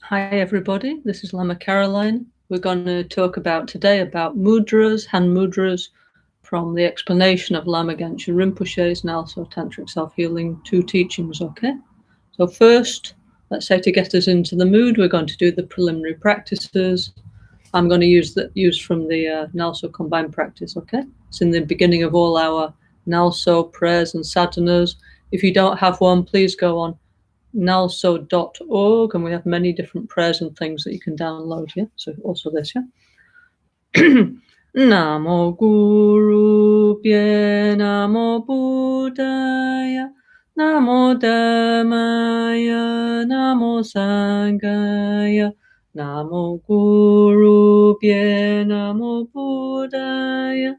Hi everybody, this is Lama Caroline. We're going to talk today about mudras, hand mudras, from the explanation of Lama Rinpoche's NgalSo Tantric Self-Healing 2 teachings, okay? So first, let's say to get us into the mood, we're going to do the preliminary practices. I'm going to use from the NgalSo combined practice, okay? It's in the beginning of all our NgalSo prayers and sadhanas. If you don't have one, please go on NgalSo.org, and we have many different prayers and things that you can download. Yeah, so also this. Yeah. Namo Guru Pye Namo Buddhaya Namo Dhammaya Namo Sanghaya Namo Guru Pye Namo Buddhaya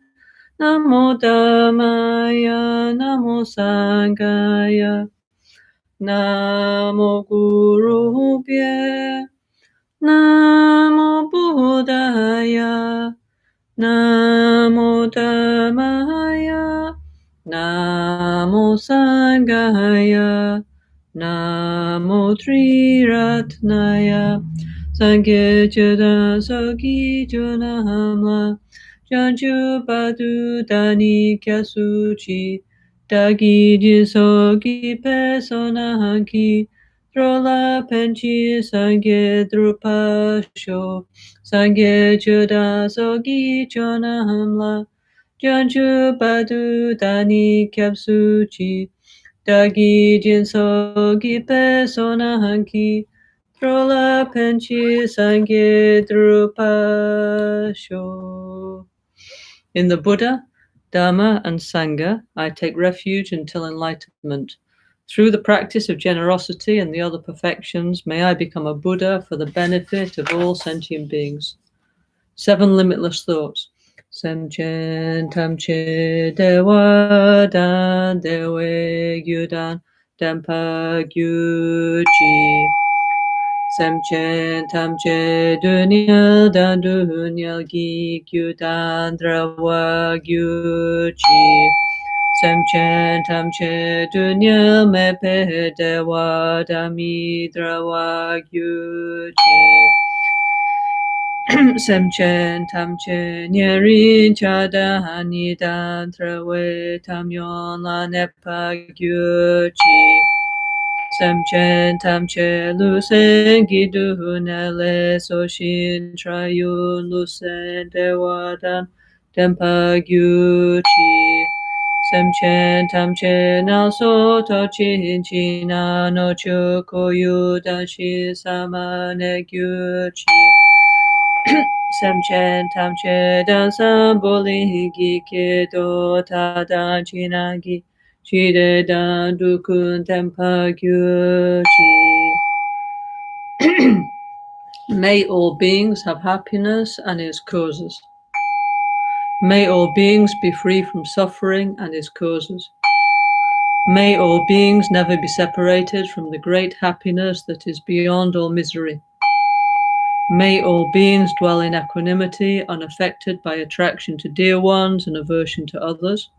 Namo Dhammaya Namo Sanghaya Namo Guru Pye Namo Buddhaya Namo Dhammaya Namo Sanghaya Namo Triratnaya Sangye Cheda Sogi Jonamla Janju Badu Dani Kyasuchi Dagi Jisogi Pesonaki Drola Penchi Sangye Drupasho Sangye Juda Sogi Chona Hamla Janju Badu Dani Kyapsuchi Dagi Jin Sogi Pesona Hanki Drola Penchi Sangye Drupasho. In the Buddha, Dharma, and Sangha, I take refuge until enlightenment. Through the practice of generosity and the other perfections, may I become a Buddha for the benefit of all sentient beings. 7 limitless thoughts. Semchen tamche dewa dan dewe gyudan dampa gyuchi. Semchen tamche dunyal dan dunyal gi gyudan drawa gyuchi. Semchen tamche dunyal mepe dewa dami drawa gyuchi. Semchen tamche nyerin chada hanidan trawe tamyon la nepa gyuchi. Semchen tamche lusen gidu nele soshin trayun lusen dewadan dempa gyuchi. Semchen tamche NgalSo tochin china no chukoyu dashi samane gyuchi. Semchen tamche dansan boli gike do tadan chinagi chide dan dukun tempa gyuchi. May all beings have happiness and its causes. May all beings be free from suffering and its causes. May all beings never be separated from the great happiness that is beyond all misery. May all beings dwell in equanimity, unaffected by attraction to dear ones and aversion to others.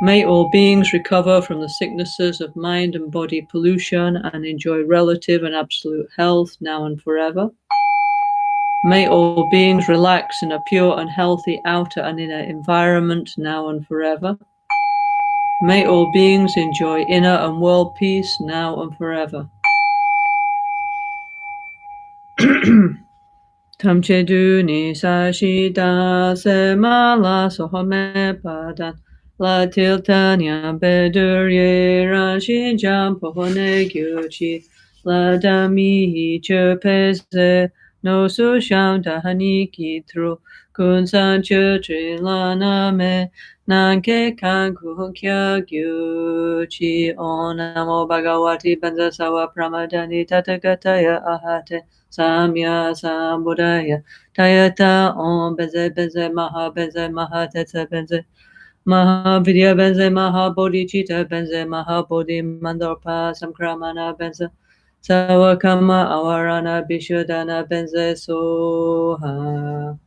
May all beings recover from the sicknesses of mind and body pollution and enjoy relative and absolute health now and forever. May all beings relax in a pure and healthy outer and inner environment now and forever. May all beings enjoy inner and world peace now and forever. Tamche duni sashida se mala sohome padan la tiltanya bedurye rashi jampohone gyuchi la dami chepeze no susham dahani kitro kunsan chutri la name nanke kanku kya gyuchi onamo bhagavati benza sawa pramadani tatagataya ahate Samya Sambuddhaya Tayata Om Benze Benze Maha Benze Maha Tetse Benze Maha Vidya Benze Maha Bodhicitta Benze Maha Bodhi Mandorpa Samkramana Benze Sawakama Awarana Bishodana Benze Soha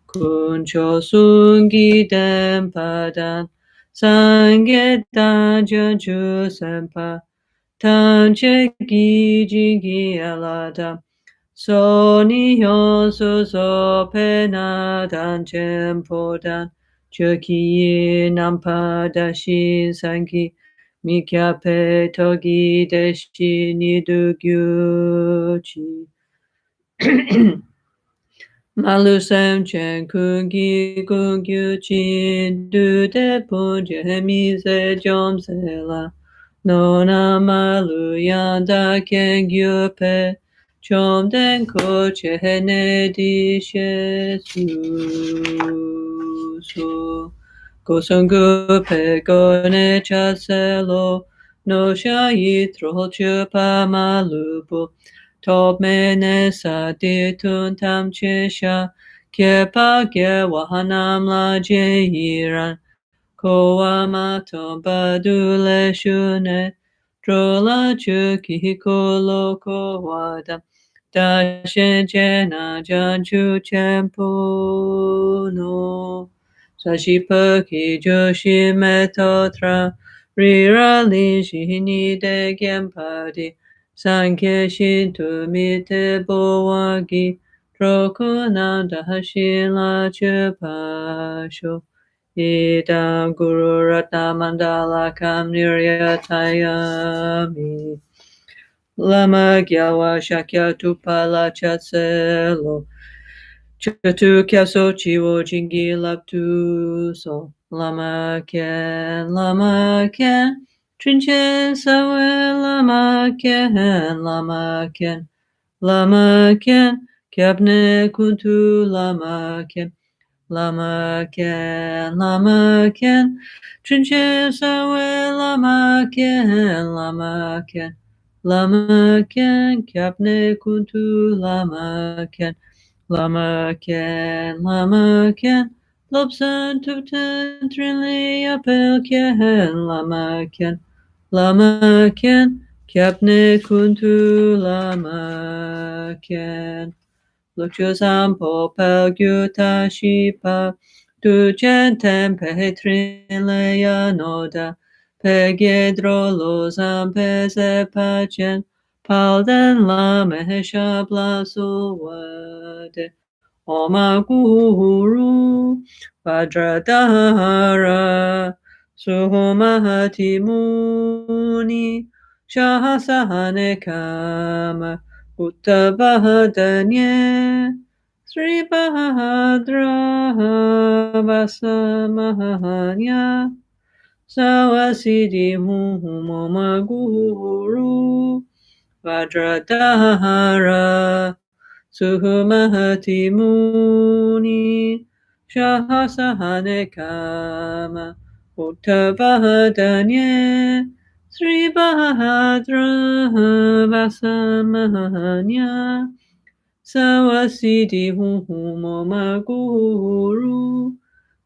Kuncho Sungi Dempadan Sangetan Janju Sempa Tanche gi jingi alada. So nihyo su so pena dan chenpo dan. Choki nampa dashi sangi. Mikyape togi deshi nidu gyuchi. Malu sem chen kungi kungyu chin du de punje mise jom se la. Nona malu yanda kengyu pe chom den ko che ne di she su. Gosungu pe go ne cha se lo no sha yi tro chu pa malu bu. Top mene sa di tun tam che sha kye pa kye wahanam la je yiran ko wa ma tom pa du le shune dro la chu ki ko lo ko wa da shen che na jan chu chen pu no sa shi pa ki jo shi me to tra ri ra li shi ni de gen pa di Sankye Shinto Mite Bowagi Trokunanda Hashila Chupasho Idam Guru Ratna Mandala Kam Niryatayami Lama Gyawa Shakya Tupala Chatselo Chatu Kyaso Chiwo Jingi Laptu So Lama Ken Trinche Sawe Lama Ken Kyabne Kuntu Lama Ken Trinche Sawe Lama Ken Kyabne Kuntu Lama Ken Lobsan Tupten Trinli Apel Lama Ken Kyapne Kuntu Lama Ken Luxus Ampo Pel Gyuta Shipa Tu Gentem Petrin Leia Noda Pegedro Lozam Peze Pachen Palden La Mehesha Blasuwade Oma Guru Vajradhara Suhumahati Muni Shahasahane Kama Uttavahadanye Sri Bahadra Vasamahanya Sawasidi Moma Guru Vajradhara Suhumahati Muni Shahasahane Kama Uttavahadanye Sri Bahadra Vasamahanya Sawasidi Moma Guru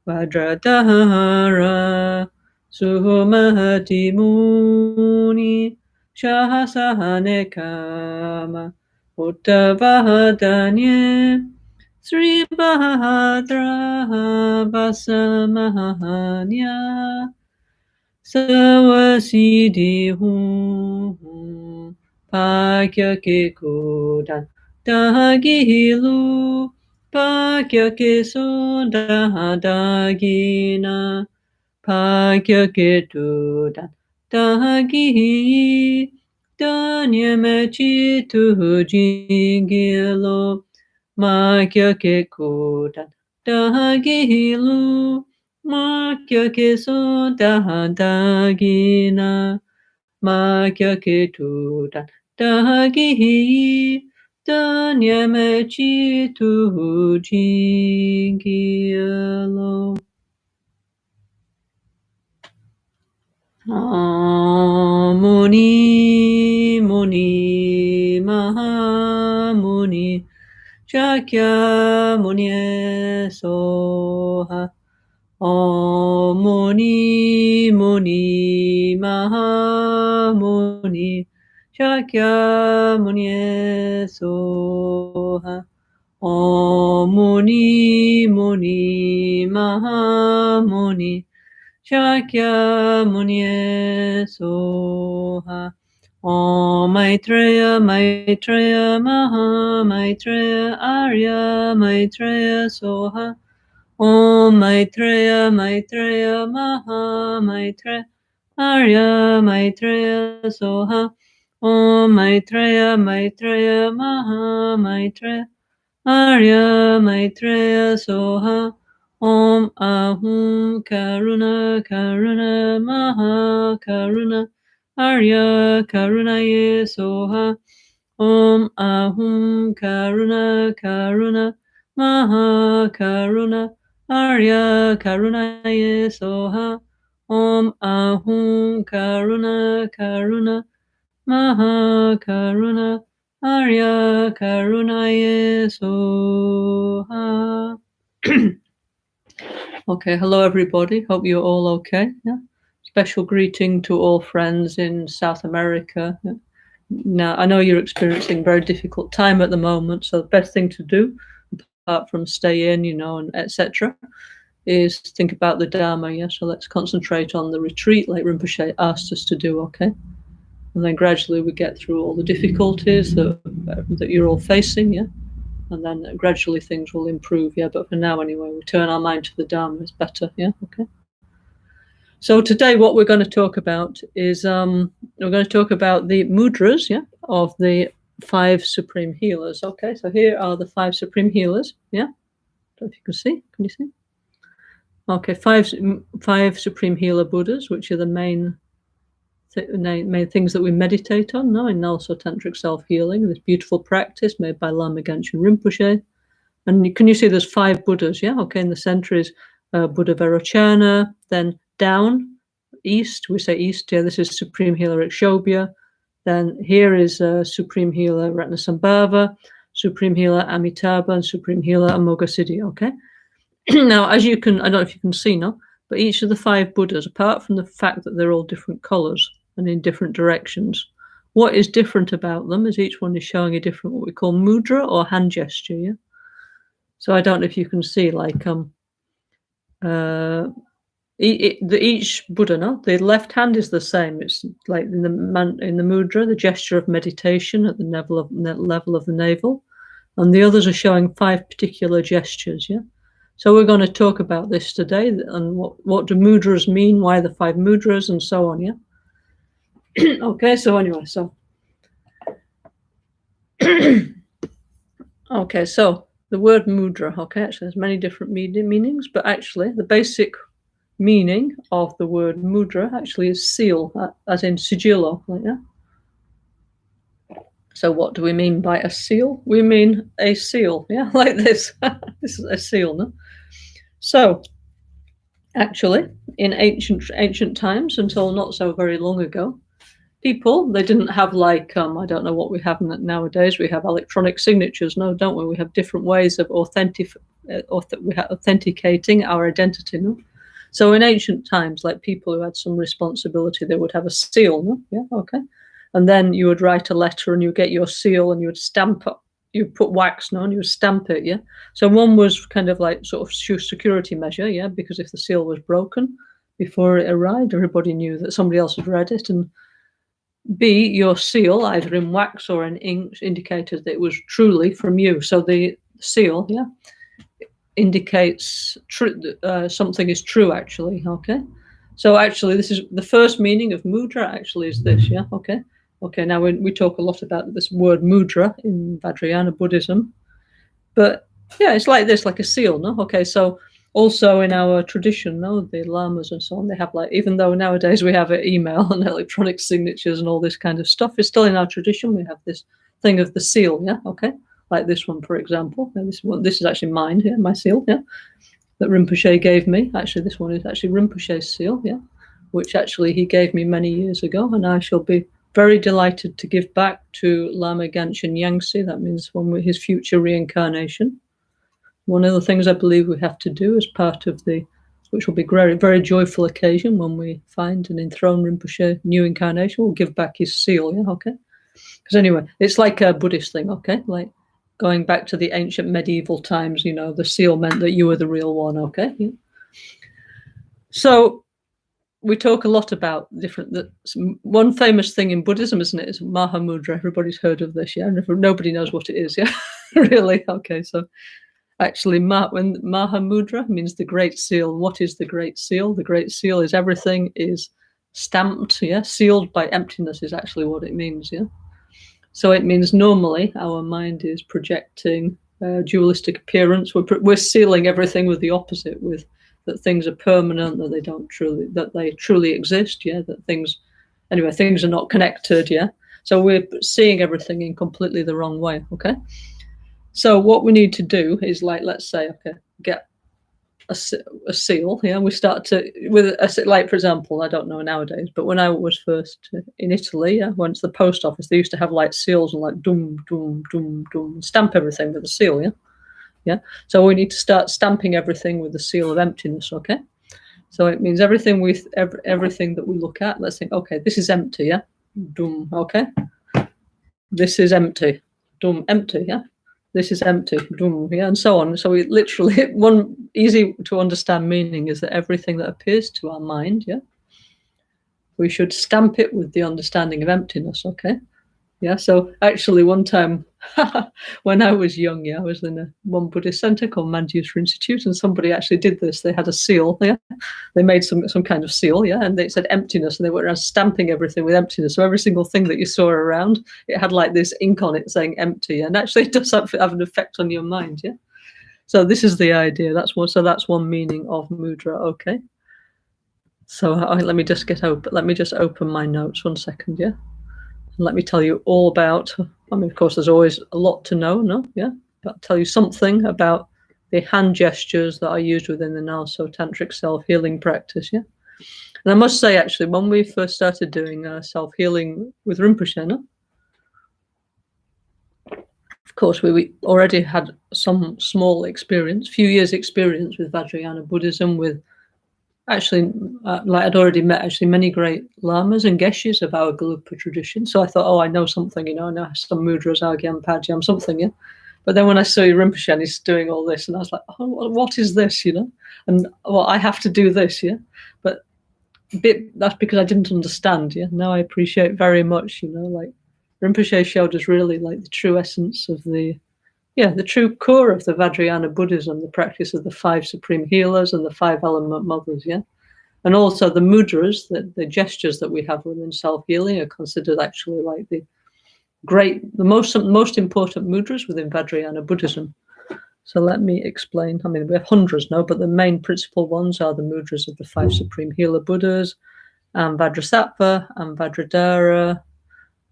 Vajradhara Suhumahati Muni Shahasahane Kama Uttavahadanye Sri Bahadra Vasamahanya Sawasidi Pakya Kikudan Dagilu Pakya Kisunda Dagina Pakya Kitudan Dagi Danyamechi Tujingilo Makya Kikudan Dagilu Makya Kisunda Dagina Makya Kitudan Dagi Danyamechi Tujingilo Muni Muni Mahamuni Shakya Muni Soha Muni Muni Mahamuni Shakya Muni Soha Muni Muni Mahamuni Shakya Munye Soha Om Maitreya Maitreya Maha Maitreya Arya Maitreya Soha. Om Maitreya Maitreya Maha Maitreya Arya Maitreya Soha. Om Maitreya Maitreya Maha Maitreya Arya Maitreya Soha. Om Ahum Karuna Karuna Maha Karuna Arya Karunaye Soha. Om Ahum Karuna Karuna Maha Karuna Arya Karunaye Soha. Om Ahum Karuna Karuna Maha Karuna Arya Karunaye Soha. Okay, hello everybody. Hope you're all okay. Yeah. Special greeting to all friends in South America. Yeah. Now, I know you're experiencing a very difficult time at the moment, so the best thing to do, apart from stay in, and etc., is think about the Dharma. Yeah, so let's concentrate on the retreat, like Rinpoche asked us to do. Okay, and then gradually we get through all the difficulties that you're all facing. Yeah, and then gradually things will improve. Yeah, but for now anyway, we turn our mind to the Dharma. It's better. Yeah, okay. So today, what we're going to talk about is we're going to talk about the mudras, yeah, of the 5 supreme healers. Okay, so here are the 5 supreme healers. Yeah, I don't know if you can see. Can you see? Okay, five supreme healer Buddhas, which are the main things that we meditate on now in NgalSo Tantric Self-Healing. This beautiful practice made by Lama Caroline Rinpoche. And can you see there's 5 Buddhas? Yeah. Okay. In the center is Buddha Vairocana. Then down east, we say east. Yeah. This is Supreme Healer Akshobhya. Then here is Supreme Healer Ratnasambhava, Supreme Healer Amitabha, and Supreme Healer Amoghasiddhi. Okay. Now, as you can, I don't know if you can see now, but each of the 5 Buddhas, apart from the fact that they're all different colors and in different directions, what is different about them is each one is showing a different, what we call mudra or hand gesture. Yeah. So I don't know if you can see, like each Buddha, no, the left hand is the same. It's like in the mudra, the gesture of meditation at the level of the navel, and the others are showing 5 particular gestures. Yeah. So we're going to talk about this today, and what do mudras mean? Why the 5 mudras, and so on. Yeah. Okay. So anyway, so okay, so the word mudra, okay, actually has many different meanings, but actually the basic meaning of the word mudra actually is seal, as in sigillo, like that. So what do we mean by a seal? We mean a seal, yeah, like this. This is a seal, no? So actually, in ancient times, until not so very long ago, people, they didn't have like, I don't know what we have nowadays. We have electronic signatures, no, don't we? We have different ways of authenticating our identity, no? So in ancient times, like people who had some responsibility, they would have a seal, no? Yeah, okay. And then you would write a letter and you would get your seal and you would stamp it. You put wax, no, and you would stamp it, yeah? So one was kind of like sort of security measure, yeah? Because if the seal was broken before it arrived, everybody knew that somebody else had read it. And B, your seal, either in wax or in ink, indicated that it was truly from you. So the seal, yeah, indicates something is true, actually, okay? So actually, this is the first meaning of mudra, actually, is this, yeah, okay? Okay, now we talk a lot about this word mudra in Vajrayana Buddhism, but yeah, it's like this, like a seal, no? Okay, so also in our tradition, no, the lamas and so on, they have like, even though nowadays we have email and electronic signatures and all this kind of stuff, it's still in our tradition. We have this thing of the seal, yeah, okay, like this one, for example. And this is actually mine here, my seal, yeah, that Rinpoche gave me. Actually, this one is actually Rinpoche's seal, yeah, which actually he gave me many years ago, and I shall be very delighted to give back to Lama Ganchen Yangtze. That means his future reincarnation. One of the things I believe we have to do as part of which will be very, very joyful occasion when we find and enthrone Rinpoche new incarnation, we'll give back his seal, yeah, okay? Because anyway, it's like a Buddhist thing, okay? Like going back to the ancient medieval times, the seal meant that you were the real one, okay? Yeah. So we talk a lot about one famous thing in Buddhism, isn't it? Is Mahamudra. Everybody's heard of this, yeah? Nobody knows what it is, yeah? Really? Okay, so actually, when Mahamudra means the Great Seal. What is the Great Seal? The Great Seal is everything is stamped, yeah? Sealed by emptiness is actually what it means, yeah? So it means normally our mind is projecting dualistic appearance. We're sealing everything with the opposite, with that things are permanent, that they truly exist, yeah, that things are not connected, yeah. So we're seeing everything in completely the wrong way, okay? So what we need to do is, like, let's say, okay, get a seal, yeah. We start with like, for example, I don't know nowadays, but when I was first in Italy, I went to the post office. They used to have like seals and like dum dum dum dum, stamp everything with a seal, yeah. Yeah. So we need to start stamping everything with the seal of emptiness, okay? So it means everything that we look at, let's think, okay, this is empty, yeah? Dum, okay? This is empty. Dum, empty, yeah? This is empty, dum, yeah, and so on. So we literally, one easy to understand meaning is that everything that appears to our mind, yeah, we should stamp it with the understanding of emptiness, okay? Yeah, so actually one time when I was young, yeah, I was in one Buddhist center called Manjusri Institute, and somebody actually did this. They had a seal, yeah. They made some kind of seal, yeah, and they said emptiness, and they went around stamping everything with emptiness. So every single thing that you saw around, it had like this ink on it saying empty, and actually it does have an effect on your mind, yeah. So this is the idea. That's one meaning of mudra, okay. So let me just open my notes 1 second, yeah. Let me tell you all about, I mean, of course, there's always a lot to know, no? Yeah, but I'll tell you something about the hand gestures that are used within the NgalSo Tantric Self-Healing practice, yeah? And I must say, actually, when we first started doing self-healing with Rinpoche, no? Of course, we already had some small experience, few years experience with Vajrayana Buddhism, with actually, like I'd already met actually many great lamas and geshes of our Gelugpa tradition. So I thought, oh, I know something, you know, I know some mudras, Agyam, Padyam, something, yeah. But then when I saw Rinpoche and he's doing all this, and I was like, oh, what is this, you know? And well, I have to do this, yeah. But that's because I didn't understand, yeah. Now I appreciate very much, you know, like Rinpoche showed us really like the true essence of the true core of the Vajrayana Buddhism, the practice of the 5 supreme healers and the 5 element mothers, yeah? And also the mudras, the gestures that we have within self-healing are considered actually like the most important mudras within Vajrayana Buddhism. So let me explain. I mean, we have hundreds now, but the main principal ones are the mudras of the 5 supreme healer Buddhas, and Vajrasattva, and Vajradhara,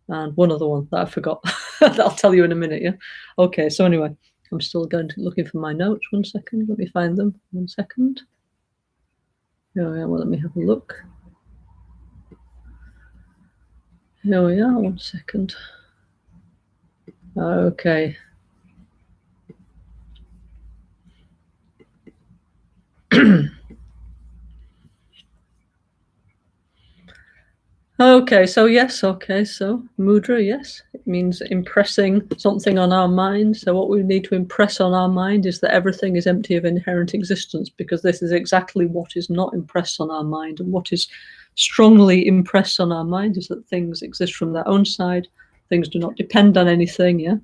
and one other one that I forgot. I'll tell you in a minute, yeah? Okay, so anyway, I'm still looking for my notes. 1 second, let me find them. 1 second. Oh, yeah, well, let me have a look. Here we are, 1 second. Okay. Okay, so mudra, yes, it means impressing something on our mind. So what we need to impress on our mind is that everything is empty of inherent existence, because this is exactly what is not impressed on our mind. And what is strongly impressed on our mind is that things exist from their own side, things do not depend on anything, yeah,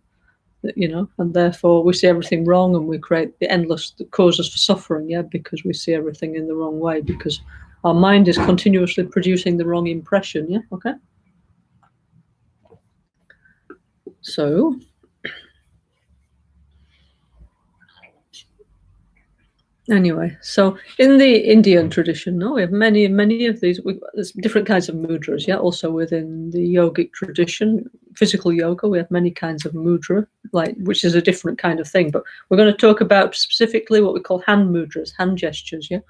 you know, and therefore we see everything wrong, and we create the endless causes for suffering, yeah, because we see everything in the wrong way, because our mind is continuously producing the wrong impression, yeah, okay? So, anyway, so in the Indian tradition, no, we have many of these. There's different kinds of mudras, yeah. Also within the yogic tradition, physical yoga, we have many kinds of mudra, like, which is a different kind of thing. But we're going to talk about specifically what we call hand mudras, hand gestures, yeah.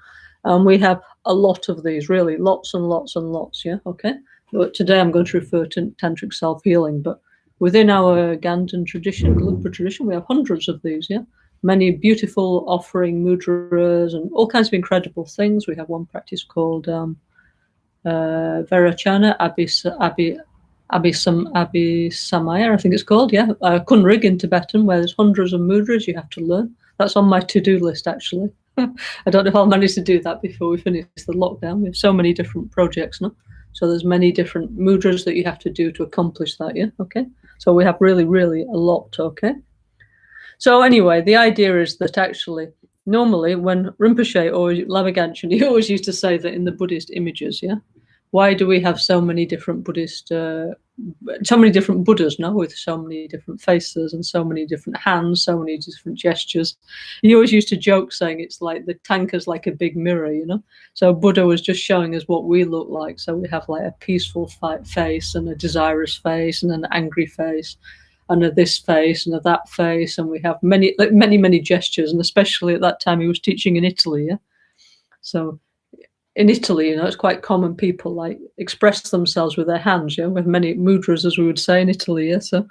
We have a lot of these, really, lots and lots and lots, yeah, okay? But today I'm going to refer to Tantric Self-Healing, but within our Ganden tradition, Gelugpa tradition, we have hundreds of these, yeah? Many beautiful offering mudras and all kinds of incredible things. We have one practice called Verachana Abhisamaya, I think it's called, yeah? Kunrig in Tibetan, where there's hundreds of mudras you have to learn. That's on my to-do list, actually. I don't know if I'll manage to do that before we finish the lockdown. We have so many different projects now. So there's many different mudras that you have to do to accomplish that, yeah? Okay. So we have really, really a lot, okay? So anyway, the idea is that actually, normally when Rinpoche or Lama Caroline, he always used to say that in the Buddhist images, yeah? Why do we have so many different Buddhist, so many different Buddhas now with so many different faces and so many different hands, so many different gestures? He always used to joke saying it's like the tanker's like a big mirror, you know? So Buddha was just showing us what we look like. So we have like a peaceful face and a desirous face and an angry face and a this face and a that face. And we have many, many gestures. And especially at that time he was teaching in Italy, yeah? So in Italy, you know, it's quite common people like express themselves with their hands, yeah, with many mudras, as we would say in Italy, yeah. So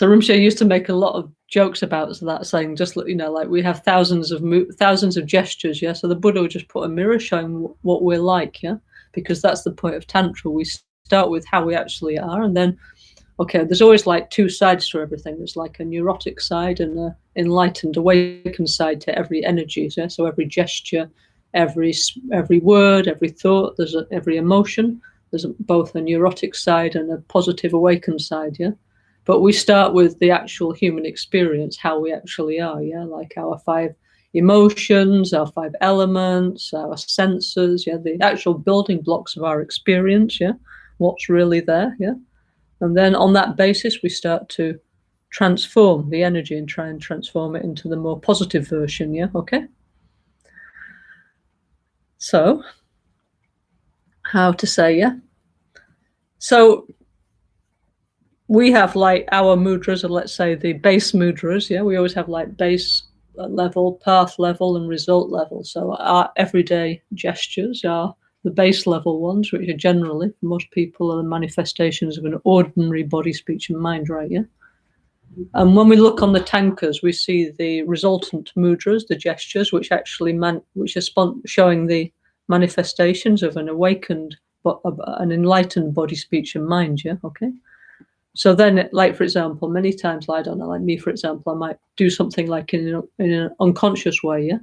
Rinpoche used to make a lot of jokes about that, saying just, you know, like we have thousands of gestures, yeah. So the Buddha would just put a mirror showing what we're like, yeah, because that's the point of Tantra. We start with how we actually are, and then, okay, there's always like two sides to everything. There's like a neurotic side and an enlightened, awakened side to every energy, yeah. So every gesture, every word, every thought, every emotion, there's both a neurotic side and a positive awakened side, yeah. But we start with the actual human experience, how we actually are, yeah, like our 5 emotions, our 5 elements, our senses, yeah, the actual building blocks of our experience, yeah, what's really there, yeah. And then on that basis, we start to transform the energy and try and transform it into the more positive version, yeah, okay. So, how to say, yeah? So, we have like our mudras, or let's say the base mudras, yeah? We always have like base level, path level, and result level. So, our everyday gestures are the base level ones, which are generally, for most people, are the manifestations of an ordinary body, speech, and mind, right, yeah? And when we look on the tankers, we see the resultant mudras, the gestures, which actually which are showing the manifestations of an awakened, an enlightened body, speech, and mind. Yeah, okay. So then, like for example, many times, I don't know, like me, for example, I might do something like in an unconscious way. Yeah.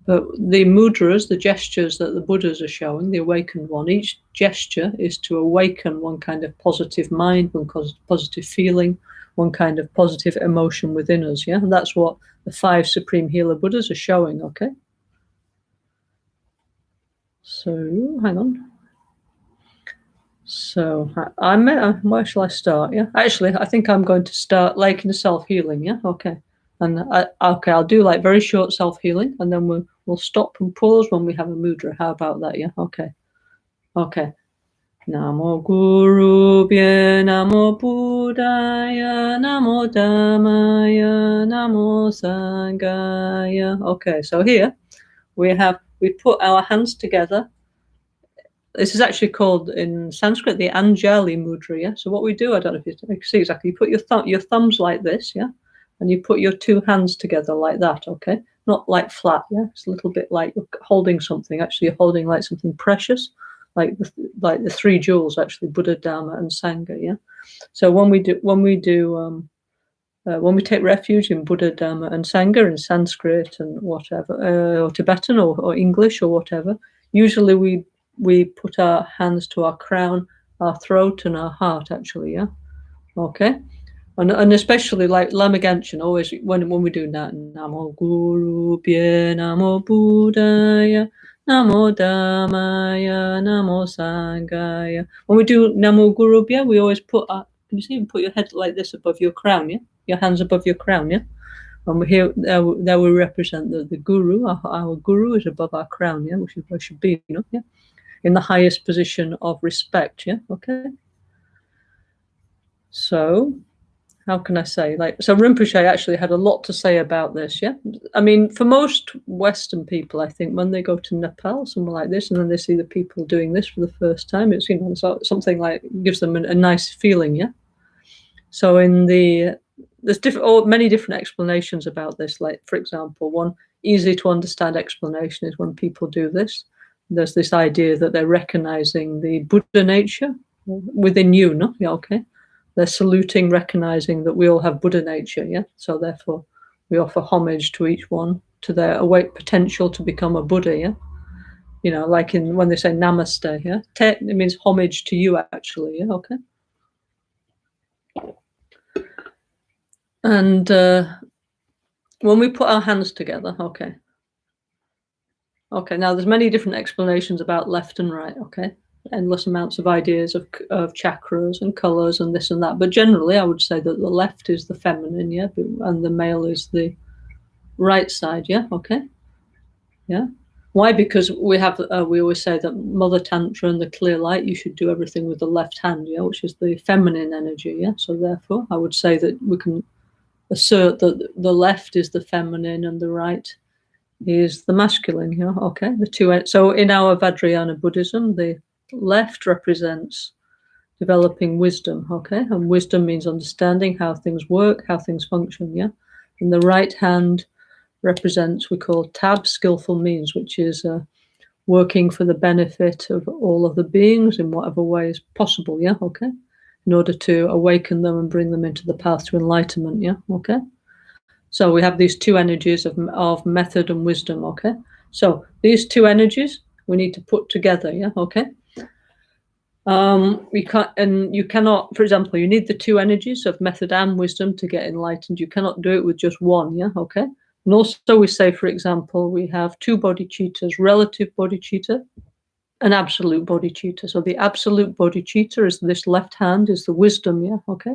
But the mudras, the gestures that the Buddhas are showing, the awakened one, each gesture is to awaken one kind of positive mind, one positive feeling, one kind of positive emotion within us, yeah? And that's what the 5 Supreme Healer Buddhas are showing, okay? So, hang on. So, where shall I start, yeah? Actually, I think I'm going to start like in self-healing, yeah? Okay. And I'll do like very short self-healing, and then we'll stop and pause when we have a mudra. How about that, yeah? Okay. Okay. Namo Guru Bhye, Namo Buddhaya, Namo Dhammaya, Namo Sanghaya. Okay, so here we put our hands together. This is actually called in Sanskrit the Anjali Mudra, yeah? So what we do, I don't know if you can see exactly, you put your thumbs like this, yeah? And you put your 2 hands together like that, okay? Not like flat, yeah? It's a little bit like you're holding something. Actually, you're holding like something precious, like the 3 jewels, actually, Buddha, Dharma, and Sangha, yeah? So when we take refuge in Buddha, Dharma, and Sangha in Sanskrit and whatever, or Tibetan or English or whatever, usually we put our hands to our crown, our throat, and our heart, actually, yeah? Okay? And especially like Lama Caroline, always when we do that, Namo Guru Bhye, Namo Buddhaya, Namo Dhammaya, Namo Sanghaya. When we do Namo Guru Bhye, we always put can you see, put your head like this above your crown, yeah? Your hands above your crown, yeah? And there we represent the Guru, our Guru is above our crown, yeah? Which is where it should be, you know, yeah? In the highest position of respect, yeah? Okay? So, how can I say, so Rinpoche actually had a lot to say about this, yeah? I mean, for most Western people, I think, when they go to Nepal, somewhere like this, and then they see the people doing this for the first time, it's, you know, something like, gives them a nice feeling, yeah? So there's many different explanations about this. Like, for example, one easy to understand explanation is when people do this, there's this idea that they're recognizing the Buddha nature within you, no? Yeah, okay. They're saluting, recognizing that we all have Buddha nature, yeah? So therefore, we offer homage to each one to their awake potential to become a Buddha, yeah? You know, like when they say namaste, yeah? It means homage to you, actually, yeah, okay? And when we put our hands together, okay, now there's many different explanations about left and right, okay? Endless amounts of ideas of chakras and colors and this and that. But generally, I would say that the left is the feminine, yeah? And the male is the right side, yeah? Okay? Yeah? Why? Because we always say that Mother Tantra and the clear light, you should do everything with the left hand, yeah? Which is the feminine energy, yeah? So therefore, I would say that we can assert that the left is the feminine and the right is the masculine, yeah? Okay? The two. So in our Vajrayana Buddhism, the left represents developing wisdom, okay? And wisdom means understanding how things work, how things function, yeah? And the right hand represents, we call tab, skillful means, which is working for the benefit of all of the beings in whatever way is possible, yeah? Okay? In order to awaken them and bring them into the path to enlightenment, yeah? Okay? So we have these two energies of method and wisdom, okay? So these two energies we need to put together, yeah? Okay? We can't, and you cannot, for example, you need the two energies of method and wisdom to get enlightened. You cannot do it with just one, yeah? Okay? And also we say, for example, we have two bodhicittas, relative bodhicitta and absolute bodhicitta. So the absolute bodhicitta is this left hand, is the wisdom, yeah? Okay?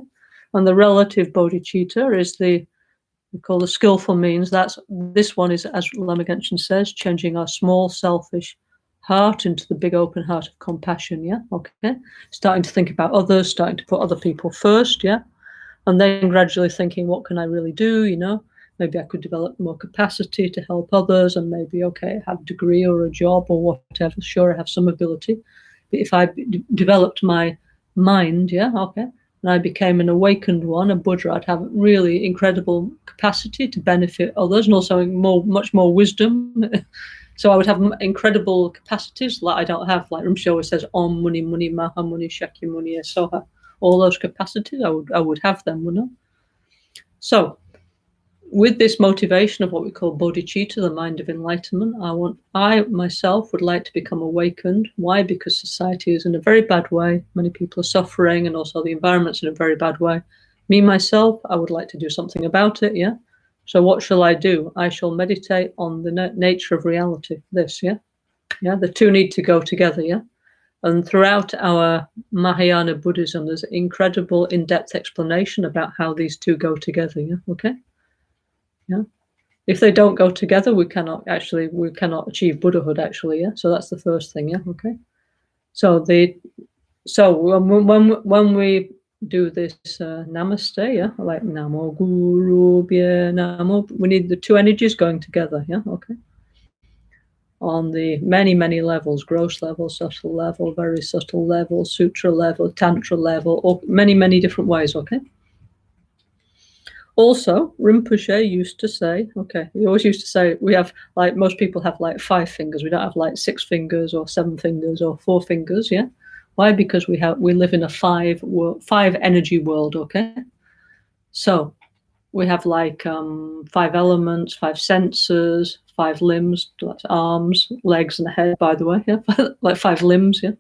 And the relative bodhicitta is we call the skillful means. This one is, as Lama Caroline says, changing our small, selfish heart into the big open heart of compassion, yeah? Okay? Starting to think about others, starting to put other people first, yeah? And then gradually thinking, what can I really do, you know? Maybe I could develop more capacity to help others, and maybe, okay, have a degree or a job or whatever. Sure, I have some ability. But if I developed my mind, yeah, okay, and I became an awakened one, a Buddha, I'd have really incredible capacity to benefit others, and also much more wisdom. So I would have incredible capacities that I don't have. Like Rinpoche always says, Om Muni Muni Maha Muni Shakya Muni Soha. All those capacities, I would have them, wouldn't I? So with this motivation of what we call bodhicitta, the mind of enlightenment, I myself would like to become awakened. Why? Because society is in a very bad way. Many people are suffering, and also the environment's in a very bad way. Me, myself, I would like to do something about it, yeah? So what shall I do? I shall meditate on the nature of reality, this, yeah? Yeah, the two need to go together, yeah? And throughout our Mahayana Buddhism, there's incredible in-depth explanation about how these two go together, yeah? Okay? Yeah. If they don't go together, we cannot achieve Buddhahood, actually, yeah? So that's the first thing, yeah? Okay? So when we do this namaste, yeah, like Namo Guru Bhye Namo, we need the two energies going together, yeah, okay, on the many levels: gross level, subtle level, very subtle level, sutra level, tantra level, or many different ways, okay. Also, Rinpoche used to say, okay, he always used to say, we have, like most people have like 5 fingers, we don't have like 6 fingers or 7 fingers or 4 fingers, yeah. Why? Because we live in a 5 energy world, okay? So we have like 5 elements, 5 senses, 5 limbs, like arms, legs, and a head, by the way, yeah? Like 5 limbs, yeah?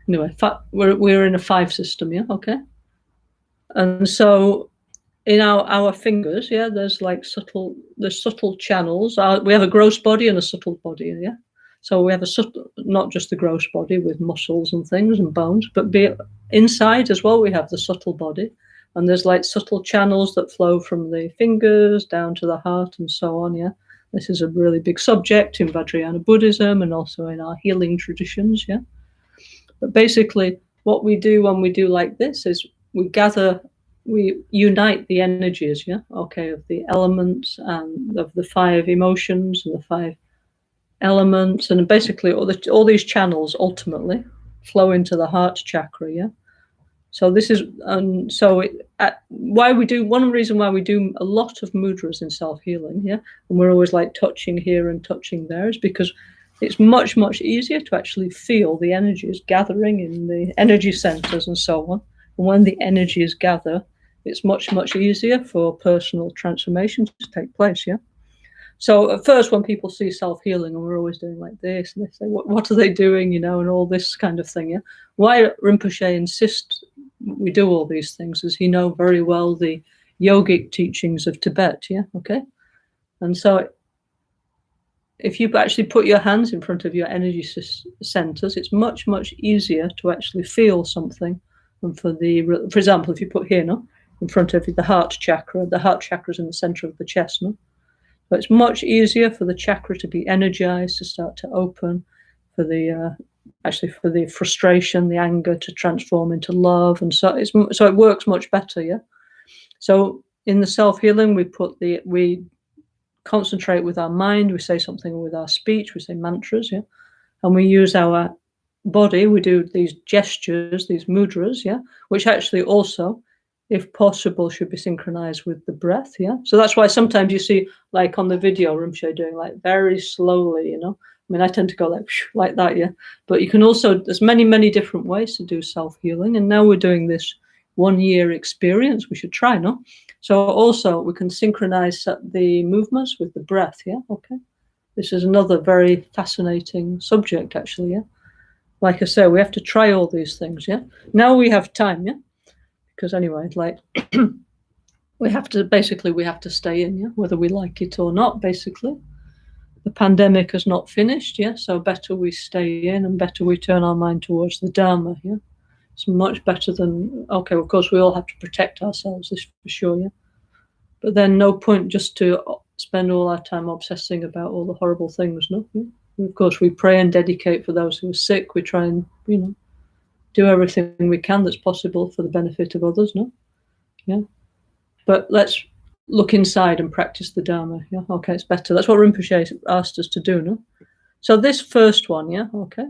Anyway, we're in a 5 system, yeah, okay? And so in our fingers, yeah, there's subtle channels. We have a gross body and a subtle body, yeah? So we have not just the gross body with muscles and things and bones, but inside as well, we have the subtle body. And there's like subtle channels that flow from the fingers down to the heart and so on, yeah? This is a really big subject in Vajrayana Buddhism and also in our healing traditions, yeah? But basically, what we do when we do like this is we unite the energies, yeah, okay, of the elements and of the 5 emotions and the 5 elements, and basically all these channels ultimately flow into the heart chakra, yeah. So this is one reason why we do a lot of mudras in self-healing, yeah, and we're always like touching here and touching there, is because it's much easier to actually feel the energies gathering in the energy centers and so on. And when the energies gather, it's much easier for personal transformation to take place, yeah. So at first, when people see self-healing, and we're always doing like this, and they say, what are they doing, and all this kind of thing, Why Rinpoche insists we do all these things is he knows very well the yogic teachings of Tibet, And so if you actually put your hands in front of your energy centers, it's much, much easier to actually feel something. And for example, if you put here, in front of the heart chakra is in the center of the chest, So it's much easier for the chakra to be energized, to start to open, for the frustration, the anger to transform into love, and so it works much better, So in the self-healing, we concentrate with our mind, we say something with our speech, we say mantras, and we use our body, we do these gestures, these mudras, which actually also, if possible, should be synchronized with the breath, So that's why sometimes you see, like on the video, Rinpoche doing like very slowly, I mean, I tend to go like that, But you can also, there's many, many different ways to do self-healing, and now we're doing this 1 year experience. We should try, So also we can synchronize the movements with the breath, Okay. This is another very fascinating subject, actually, Like I say, we have to try all these things, Now we have time, Because anyway, like we have to stay in, whether we like it or not, basically. The pandemic has not finished, so better we stay in and better we turn our mind towards the Dharma, It's much better than, okay, of course, we all have to protect ourselves, this for sure, But then no point just to spend all our time obsessing about all the horrible things, no? Of course, we pray and dedicate for those who are sick. We try and, do everything we can that's possible for the benefit of others, no? But let's look inside and practice the Dharma, Okay, it's better. That's what Rinpoche asked us to do, no? So this first one, okay.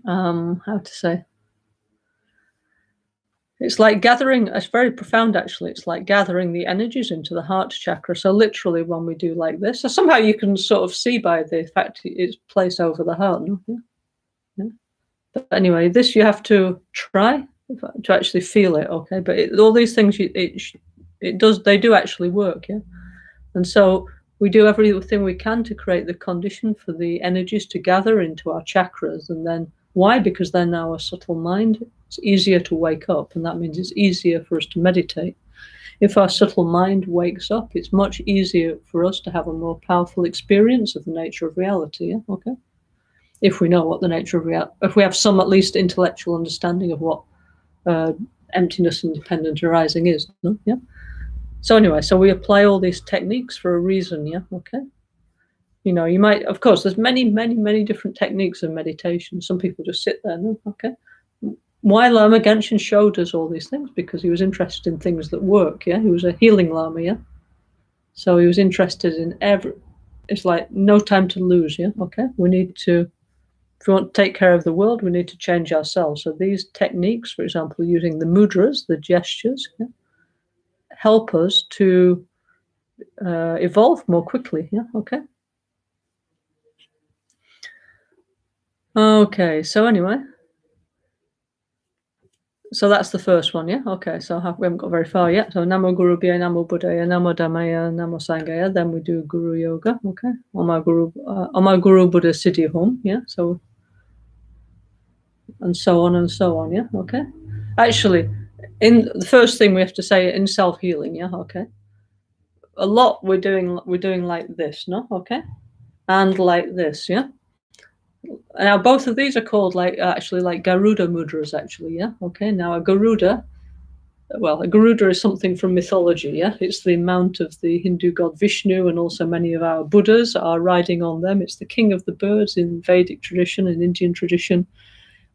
How to say? It's like gathering, it's very profound, actually. It's like gathering the energies into the heart chakra. So literally when we do like this, so somehow you can sort of see by the fact it's placed over the heart, no? But anyway, this you have to try to actually feel it, okay? But all these things, they do actually work, And so we do everything we can to create the condition for the energies to gather into our chakras. And then why? Because then our subtle mind, it's easier to wake up, and that means it's easier for us to meditate. If our subtle mind wakes up, it's much easier for us to have a more powerful experience of the nature of reality, okay? If we know what the nature of reality, if we have some at least intellectual understanding of what emptiness and dependent arising is, So anyway, so we apply all these techniques for a reason, okay? You might, of course, there's many, many, many different techniques of meditation. Some people just sit there, okay? Why Lama Genshin showed us all these things? Because he was interested in things that work, He was a healing Lama, So he was interested in it's like no time to lose, Okay? We need to, if we want to take care of the world, we need to change ourselves. So these techniques, for example, using the mudras, the gestures, help us to evolve more quickly, Okay? Okay, so anyway. So that's the first one, Okay, so we haven't got very far yet. So Namo Guru Bhaya, Namo Buddhaya, Namo Dhammaya, Namo Sanghaya. Then we do Guru Yoga, okay? Oma Guru Buddha Siddhi Home, So, and so on and so on, Okay? Actually, in the first thing we have to say in self-healing, Okay? A lot we're doing like this, no? Okay? And like this, Now, both of these are called actually like Garuda mudras, actually, Okay, now a Garuda is something from mythology, It's the mount of the Hindu god Vishnu, and also many of our Buddhas are riding on them. It's the king of the birds in Vedic tradition and Indian tradition.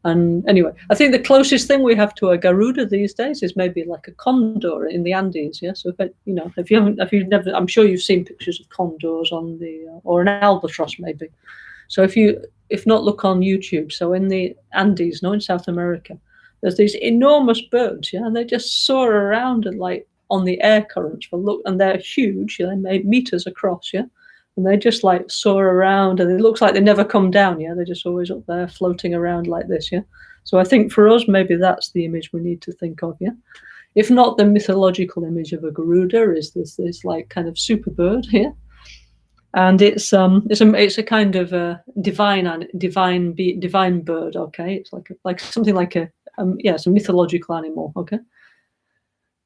And anyway, I think the closest thing we have to a Garuda these days is maybe like a condor in the Andes, So if you've never, I'm sure you've seen pictures of condors on or an albatross maybe. So if not, look on YouTube. So in the Andes, in South America, there's these enormous birds, and they just soar around and like on the air currents. And they're huge, they may meters across, and they just like soar around, and it looks like they never come down, They're just always up there floating around like this, So I think for us, maybe that's the image we need to think of, If not, the mythological image of a Garuda is this like kind of super bird here. and it's a kind of a divine bird. Okay, it's like something like a yeah, it's a mythological animal. Okay,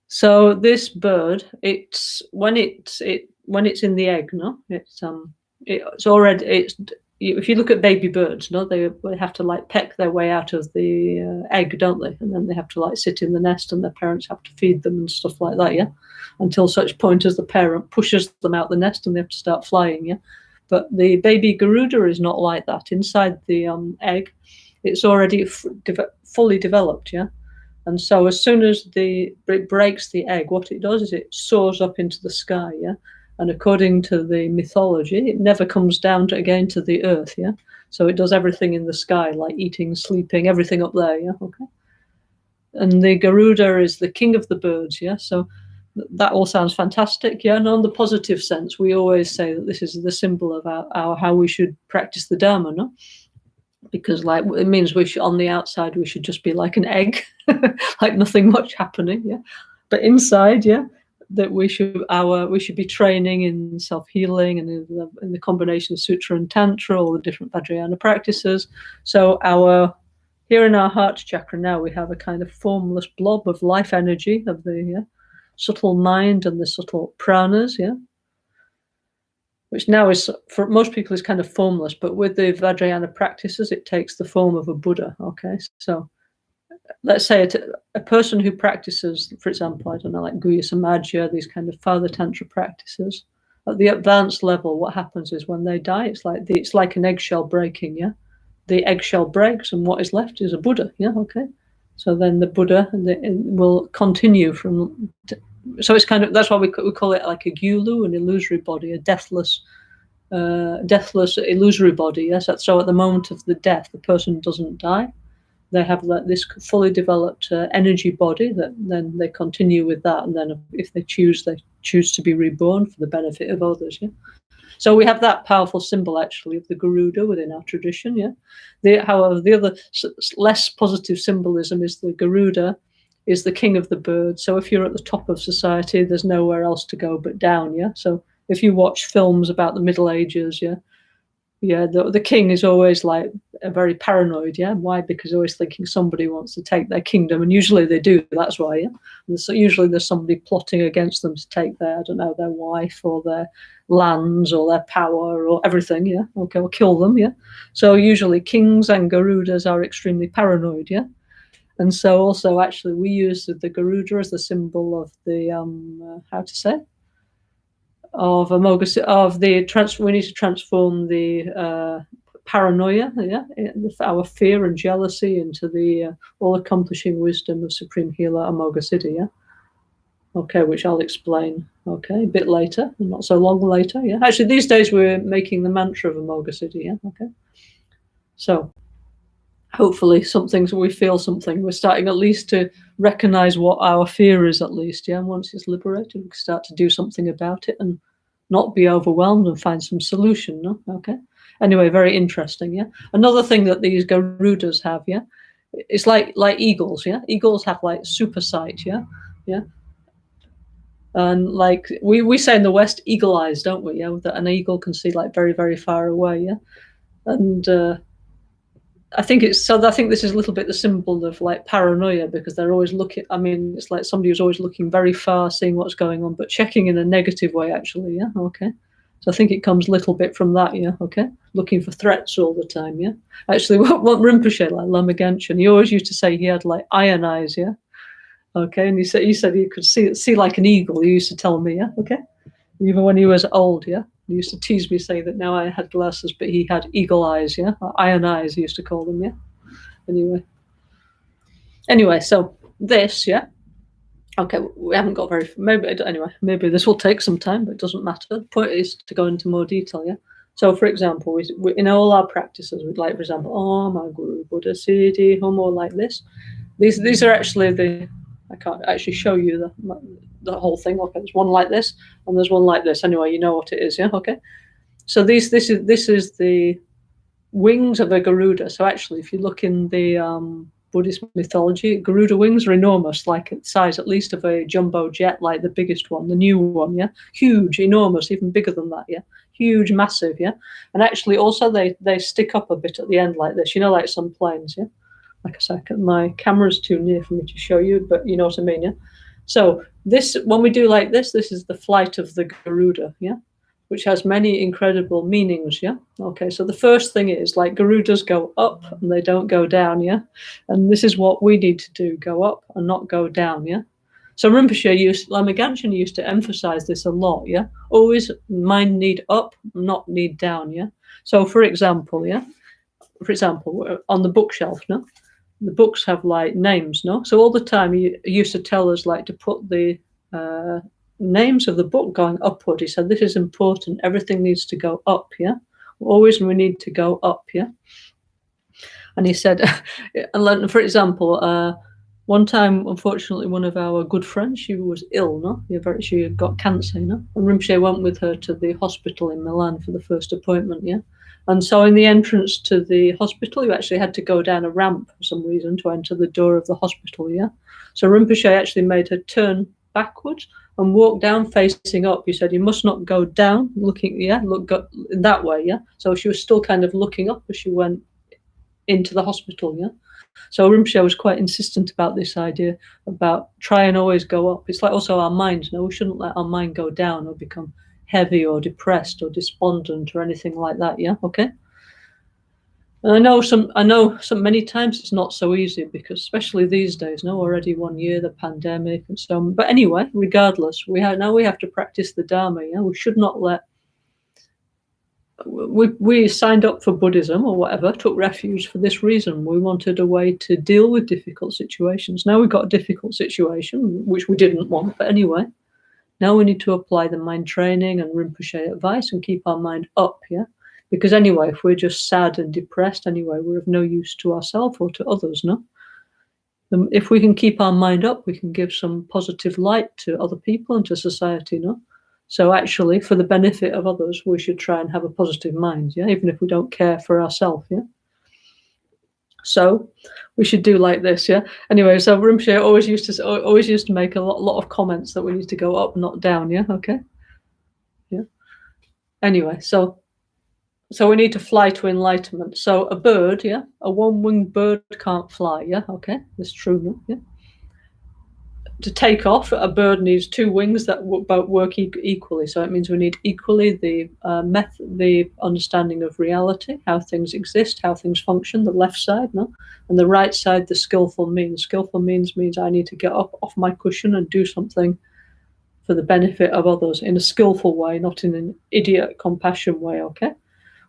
so this bird, it's when it's in the egg, no, it's already if you look at baby birds, no, they have to like peck their way out of the egg, don't they? And then they have to like sit in the nest, and their parents have to feed them and stuff like that, yeah. Until such point as the parent pushes them out the nest and they have to start flying, yeah. But the baby Garuda is not like that. Inside the egg, it's already fully developed, yeah. And so as soon as it breaks the egg, what it does is it soars up into the sky, yeah. And according to the mythology, it never comes down again to the earth, yeah. So it does everything in the sky, like eating, sleeping, everything up there, yeah. Okay. And the Garuda is the king of the birds, yeah. So that all sounds fantastic, yeah. And on the positive sense, we always say that this is the symbol of our how we should practice the Dharma, no? Because like it means we should, on the outside, we should just be like an egg, like nothing much happening, yeah. But inside, yeah, that we should be training in self-healing and in the combination of sutra and tantra, all the different Vajrayana practices. So here in our heart chakra now, we have a kind of formless blob of life energy of the subtle mind and the subtle pranas, yeah, which now is, for most people, is kind of formless, but with the Vajrayana practices, it takes the form of a Buddha, okay? So let's say a person who practices, for example, I don't know, like Guhya Samadhya, these kind of Father Tantra practices, at the advanced level, what happens is when they die, it's like an eggshell breaking, yeah? The eggshell breaks and what is left is a Buddha, yeah, okay? So then the Buddha will continue from... So it's kind of, that's why we call it like a gyulu, an illusory body, a deathless illusory body. Yes, so at the moment of the death, the person doesn't die. They have this fully developed energy body that then they continue with that, and then if they choose to be reborn for the benefit of others. Yeah. So we have that powerful symbol actually of the Garuda within our tradition. Yeah. However, the other less positive symbolism is the Garuda is the king of the birds. So if you're at the top of society, there's nowhere else to go but down, yeah? So if you watch films about the Middle Ages, yeah, the king is always like very paranoid, yeah? Why? Because always thinking somebody wants to take their kingdom, and usually they do, that's why, yeah? And so usually there's somebody plotting against them to take their wife or their lands or their power or everything, yeah? Okay, or kill them, yeah? So usually kings and Garudas are extremely paranoid, yeah? And so also actually we use the Garuda as the symbol of the, of we need to transform the paranoia, yeah, our fear and jealousy into the all-accomplishing wisdom of Supreme Healer Amoghasiddhi, yeah. Okay, which I'll explain, okay, a bit later, not so long later, yeah. Actually, these days we're making the mantra of Amoghasiddhi, yeah, okay. So hopefully we feel something. We're starting at least to recognize what our fear is, at least, yeah. And once it's liberated, we can start to do something about it and not be overwhelmed and find some solution, no? Okay. Anyway, very interesting, yeah. Another thing that these Garudas have, yeah, it's like eagles, yeah. Eagles have like super sight, yeah, yeah. And like we say in the West, eagle eyes, don't we? Yeah, that an eagle can see like very, very far away, yeah. And I think this is a little bit the symbol of like paranoia, because they're always looking. I mean, it's like somebody who's always looking very far, seeing what's going on, but checking in a negative way, actually. Yeah. Okay. So I think it comes a little bit from that. Yeah. Okay. Looking for threats all the time. Yeah. Actually, what Rinpoche, like Lama Caroline, he always used to say he had like iron eyes. Yeah. Okay. And he said he could see like an eagle. He used to tell me. Yeah. Okay. Even when he was old. Yeah. He used to tease me, say that now I had glasses, but he had eagle eyes, yeah? Iron eyes, he used to call them, yeah? Anyway, so this, yeah? Okay, we haven't got maybe this will take some time, but it doesn't matter. The point is to go into more detail, yeah? So, for example, we in all our practices, we'd like, for example, oh, my Guru Buddha Siddhi, Homo, like this. These are actually I can't actually show you the whole thing. Okay, there's one like this, and there's one like this. Anyway, you know what it is, yeah? Okay. So this is the wings of a Garuda. So actually, if you look in the Buddhist mythology, Garuda wings are enormous, like the size at least of a jumbo jet, like the biggest one, the new one, yeah? Huge, enormous, even bigger than that, yeah? Huge, massive, yeah? And actually also they stick up a bit at the end like this, you know, like some planes, yeah? Like a second, my camera's too near for me to show you, but you know what I mean, yeah? So this, when we do like this is the flight of the Garuda, yeah? Which has many incredible meanings, yeah? Okay, so the first thing is, like, Garudas go up and they don't go down, yeah? And this is what we need to do, go up and not go down, yeah? So Rinpoche Lama Caroline used to emphasize this a lot, yeah? Always mind need up, not need down, yeah? So for example, yeah? For example, on the bookshelf, no? The books have like names, no? So all the time he used to tell us like to put the names of the book going upward. He said, this is important. Everything needs to go up, yeah? Always we need to go up, yeah? And he said, for example, one time, unfortunately, one of our good friends, she was ill, no? She had got cancer, you know? And Rinpoche went with her to the hospital in Milan for the first appointment, yeah? And so in the entrance to the hospital, you actually had to go down a ramp for some reason to enter the door of the hospital, yeah? So Rinpoche actually made her turn backwards and walk down facing up. He said, you must not go down looking, yeah, go that way, yeah? So she was still kind of looking up as she went into the hospital, yeah? So Rinpoche was quite insistent about this idea about try and always go up. It's like also our minds, no? We shouldn't let our mind go down or become heavy or depressed or despondent or anything like that, yeah? Okay? And I know some many times it's not so easy because especially these days, no, already 1 year, the pandemic and so on. But anyway, regardless, we have to practice the Dharma, yeah? We should not let we signed up for Buddhism or whatever, took refuge for this reason. We wanted a way to deal with difficult situations. Now we've got a difficult situation, which we didn't want, but anyway, now we need to apply the mind training and Rinpoche advice and keep our mind up, yeah? Because anyway, if we're just sad and depressed, anyway, we're of no use to ourselves or to others, no? If we can keep our mind up, we can give some positive light to other people and to society, no? So actually, for the benefit of others, we should try and have a positive mind, yeah, even if we don't care for ourselves, yeah. So we should do like this, yeah. Anyway, so Rinpoche always used to make a lot of comments that we need to go up, not down, yeah. Okay, yeah. Anyway, so we need to fly to enlightenment. So a bird, yeah, a one-winged bird can't fly, yeah. Okay, that's true, no? Yeah. To take off, a bird needs two wings that both work equally. So it means we need equally the understanding of reality, how things exist, how things function, the left side, no? And the right side, the skillful means. Skillful means I need to get up off my cushion and do something for the benefit of others in a skillful way, not in an idiot compassion way, okay?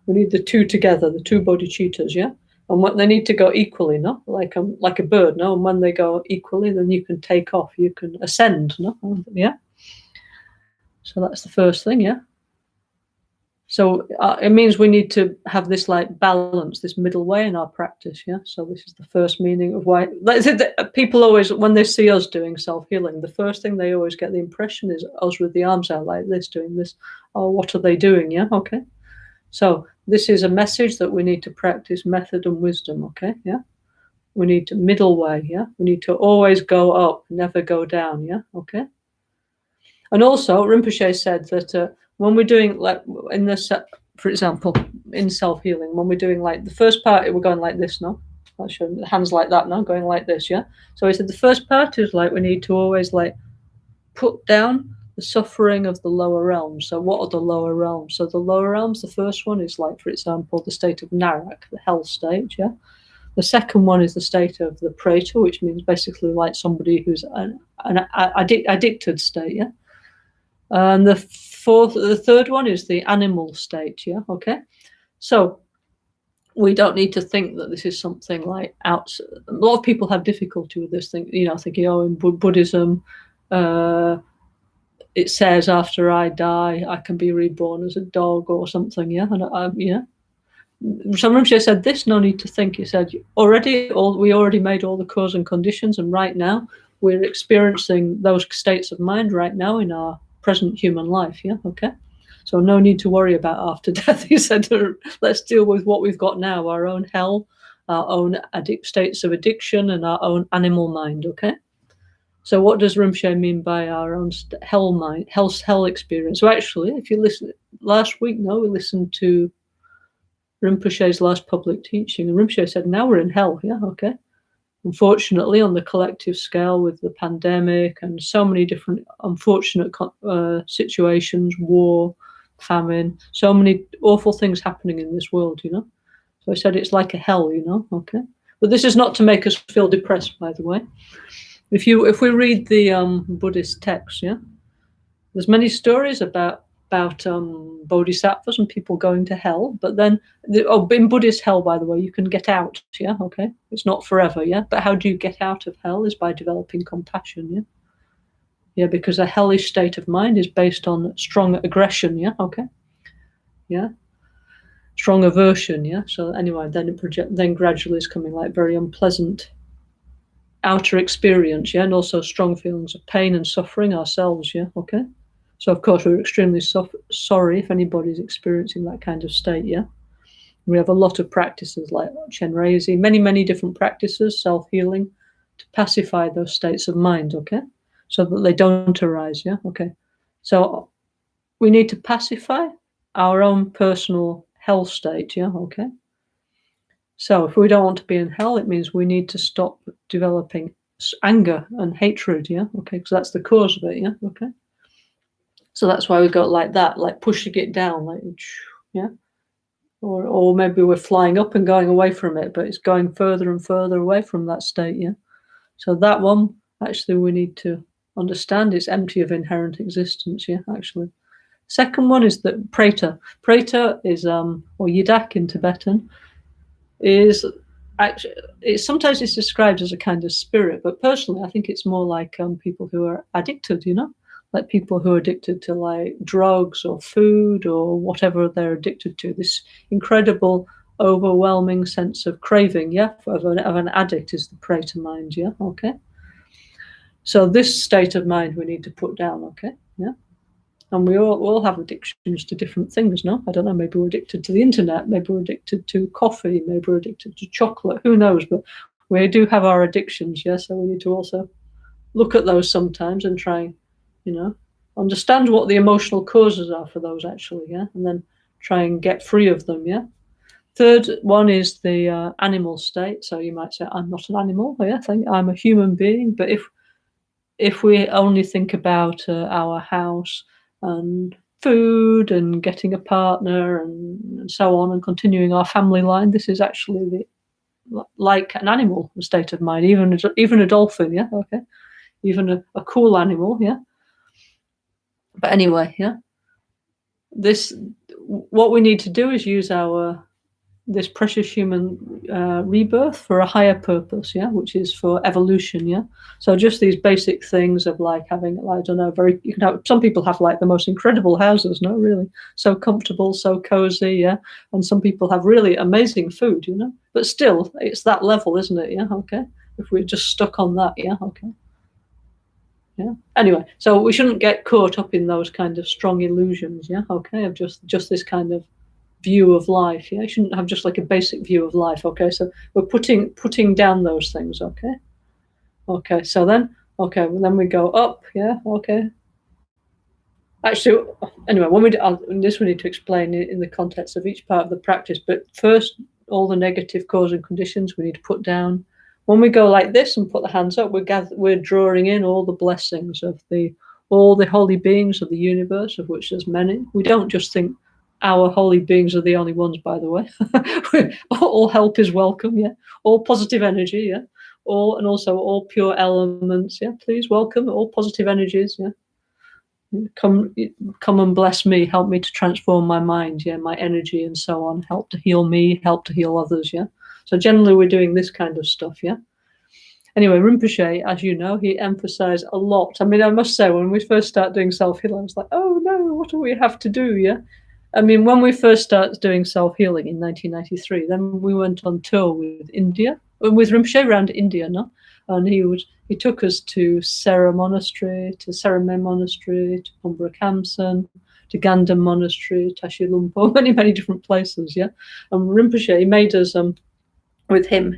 We need the two together, the two bodhicittas, yeah? And what they need to go equally, no? Like a bird, no? And when they go equally, then you can take off, you can ascend, no? Yeah? So that's the first thing, yeah? So it means we need to have this like balance, this middle way in our practice, yeah? So this is the first meaning of why. People always, when they see us doing self-healing, the first thing they always get the impression is us with the arms out like this, doing this. Oh, what are they doing, yeah? Okay. So this is a message that we need to practice method and wisdom, okay, yeah? We need to middle way, yeah? We need to always go up, never go down, yeah, okay? And also, Rinpoche said that when we're doing, like, in this, for example, in self-healing, when we're doing, like, the first part, we're going like this, no? I'll show you, hands like that, no? Going like this, yeah? So he said the first part is, like, we need to always, like, put down the suffering of the lower realms. So what are the lower realms? So the lower realms, the first one is like, for example, the state of Narak, the hell state, yeah? The second one is the state of the Preta, which means basically like somebody who's an addicted state, yeah? And the third one is the animal state, yeah? Okay? So we don't need to think that this is something like out. A lot of people have difficulty with this thing, you know, thinking, oh, in Buddhism, it says after I die, I can be reborn as a dog or something, yeah? And yeah. Some Rinpoche said this, no need to think. He said, we already made all the cause and conditions, and right now we're experiencing those states of mind right now in our present human life, yeah? Okay? So no need to worry about after death. He said, let's deal with what we've got now, our own hell, our own states of addiction, and our own animal mind, okay? So what does Rinpoche mean by our own hell mind, hell experience? So actually, if you listen, last week, we listened to Rinpoche's last public teaching, and Rinpoche said, now we're in hell, yeah, okay? Unfortunately, on the collective scale with the pandemic and so many different unfortunate situations, war, famine, so many awful things happening in this world, So I said it's like a hell, okay? But this is not to make us feel depressed, by the way. If we read the Buddhist texts, there's many stories about bodhisattvas and people going to hell, but then in Buddhist hell, by the way, you can get out, okay? It's not forever, but how do you get out of hell is by developing compassion, because a hellish state of mind is based on strong aggression, okay? Strong aversion, so anyway, then gradually it's coming like very unpleasant outer experience, and also strong feelings of pain and suffering ourselves, okay? So of course we're extremely sorry if anybody's experiencing that kind of state, We have a lot of practices like Chenrezi, many different practices, self-healing, to pacify those states of mind, okay? So that they don't arise, okay? So we need to pacify our own personal hell state, okay? So if we don't want to be in hell, it means we need to stop developing anger and hatred, okay? Because that's the cause of it, okay? So that's why we go like that, like pushing it down, like, or maybe we're flying up and going away from it, but it's going further and further away from that state, So that one, actually, we need to understand it's empty of inherent existence, actually. Second one is that Preta. Preta is, or Yidak in Tibetan, is actually, sometimes it's described as a kind of spirit, but personally I think it's more like people who are addicted, like people who are addicted to like drugs or food or whatever they're addicted to. This incredible, overwhelming sense of craving, of an addict is the Preta mind, okay? So this state of mind we need to put down, okay? And we all have addictions to different things, no? I don't know, maybe we're addicted to the internet, maybe we're addicted to coffee, maybe we're addicted to chocolate, who knows? But we do have our addictions, so we need to also look at those sometimes and try, understand what the emotional causes are for those actually, and then try and get free of them, Third one is the animal state. So you might say, I'm not an animal, I'm a human being. But if we only think about our house and food and getting a partner and so on and continuing our family line, this is actually like an animal state of mind, even a dolphin, okay, even a cool animal, But anyway, what we need to do is use this precious human rebirth for a higher purpose, which is for evolution, So just these basic things of like having, I don't know, some people have like the most incredible houses, no, really, so comfortable, so cozy, and some people have really amazing food, but still, it's that level, isn't it, okay? If we're just stuck on that, okay. Anyway, so we shouldn't get caught up in those kind of strong illusions, okay, of just this kind of view of life, You shouldn't have just like a basic view of life, okay? So we're putting down those things, okay? Okay, so then we go up, okay. Actually, anyway, we need to explain it in the context of each part of the practice, but first, all the negative causing conditions we need to put down. When we go like this and put the hands up, we're drawing in all the blessings of all the holy beings of the universe, of which there's many. We don't just think our holy beings are the only ones, by the way. All help is welcome, all positive energy, and also all pure elements, please welcome all positive energies, come and bless me, help me to transform my mind, my energy and so on, help to heal me, help to heal others, So generally we're doing this kind of stuff, Anyway, Rinpoche, as you know, he emphasized a lot. I mean, I must say, when we first started doing self-healing, I was like, oh no, what do we have to do, I mean, when we first started doing self-healing in 1993, then we went on tour with Rinpoche around India, no? And he took us to Sera Monastery, to Serame Monastery, to Pumbra Kamsan, to Gandham Monastery, Tashi Lumpo, many different places, And Rinpoche, he made us with him,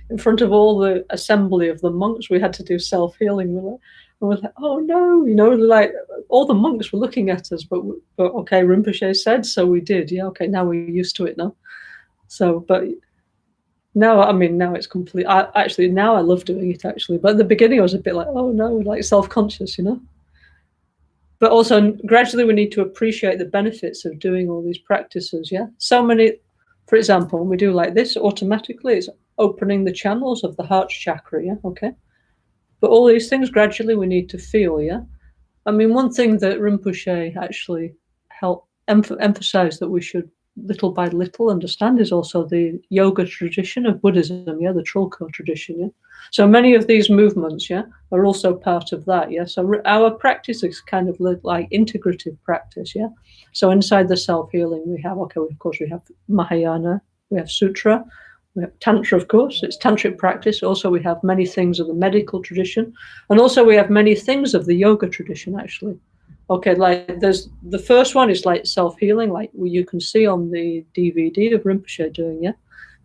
in front of all the assembly of the monks. We had to do self-healing with it. And we're like, oh no, like all the monks were looking at us, but okay, Rinpoche said, so we did. Yeah, okay, now we're used to it now. So, but now, I mean, now it's complete. Actually, now I love doing it, actually. But at the beginning, I was a bit like, oh no, like self-conscious, But also, gradually, we need to appreciate the benefits of doing all these practices, yeah? So many, for example, when we do like this, automatically, it's opening the channels of the heart chakra, yeah? Okay? But all these things, gradually, we need to feel, yeah? I mean, one thing that Rinpoche actually helped emphasize that we should little by little understand is also the yoga tradition of Buddhism, yeah, the Trulko tradition, yeah. So many of these movements, yeah, are also part of that, yeah. So our practice is kind of like integrative practice, yeah. So inside the self-healing, we have, okay, of course, we have Mahayana, we have Sutra, we have Tantra, of course, it's tantric practice. Also, we have many things of the medical tradition, and also we have many things of the yoga tradition, actually. Okay, like there's the first one is like self-healing, like you can see on the DVD of Rinpoche doing, yeah.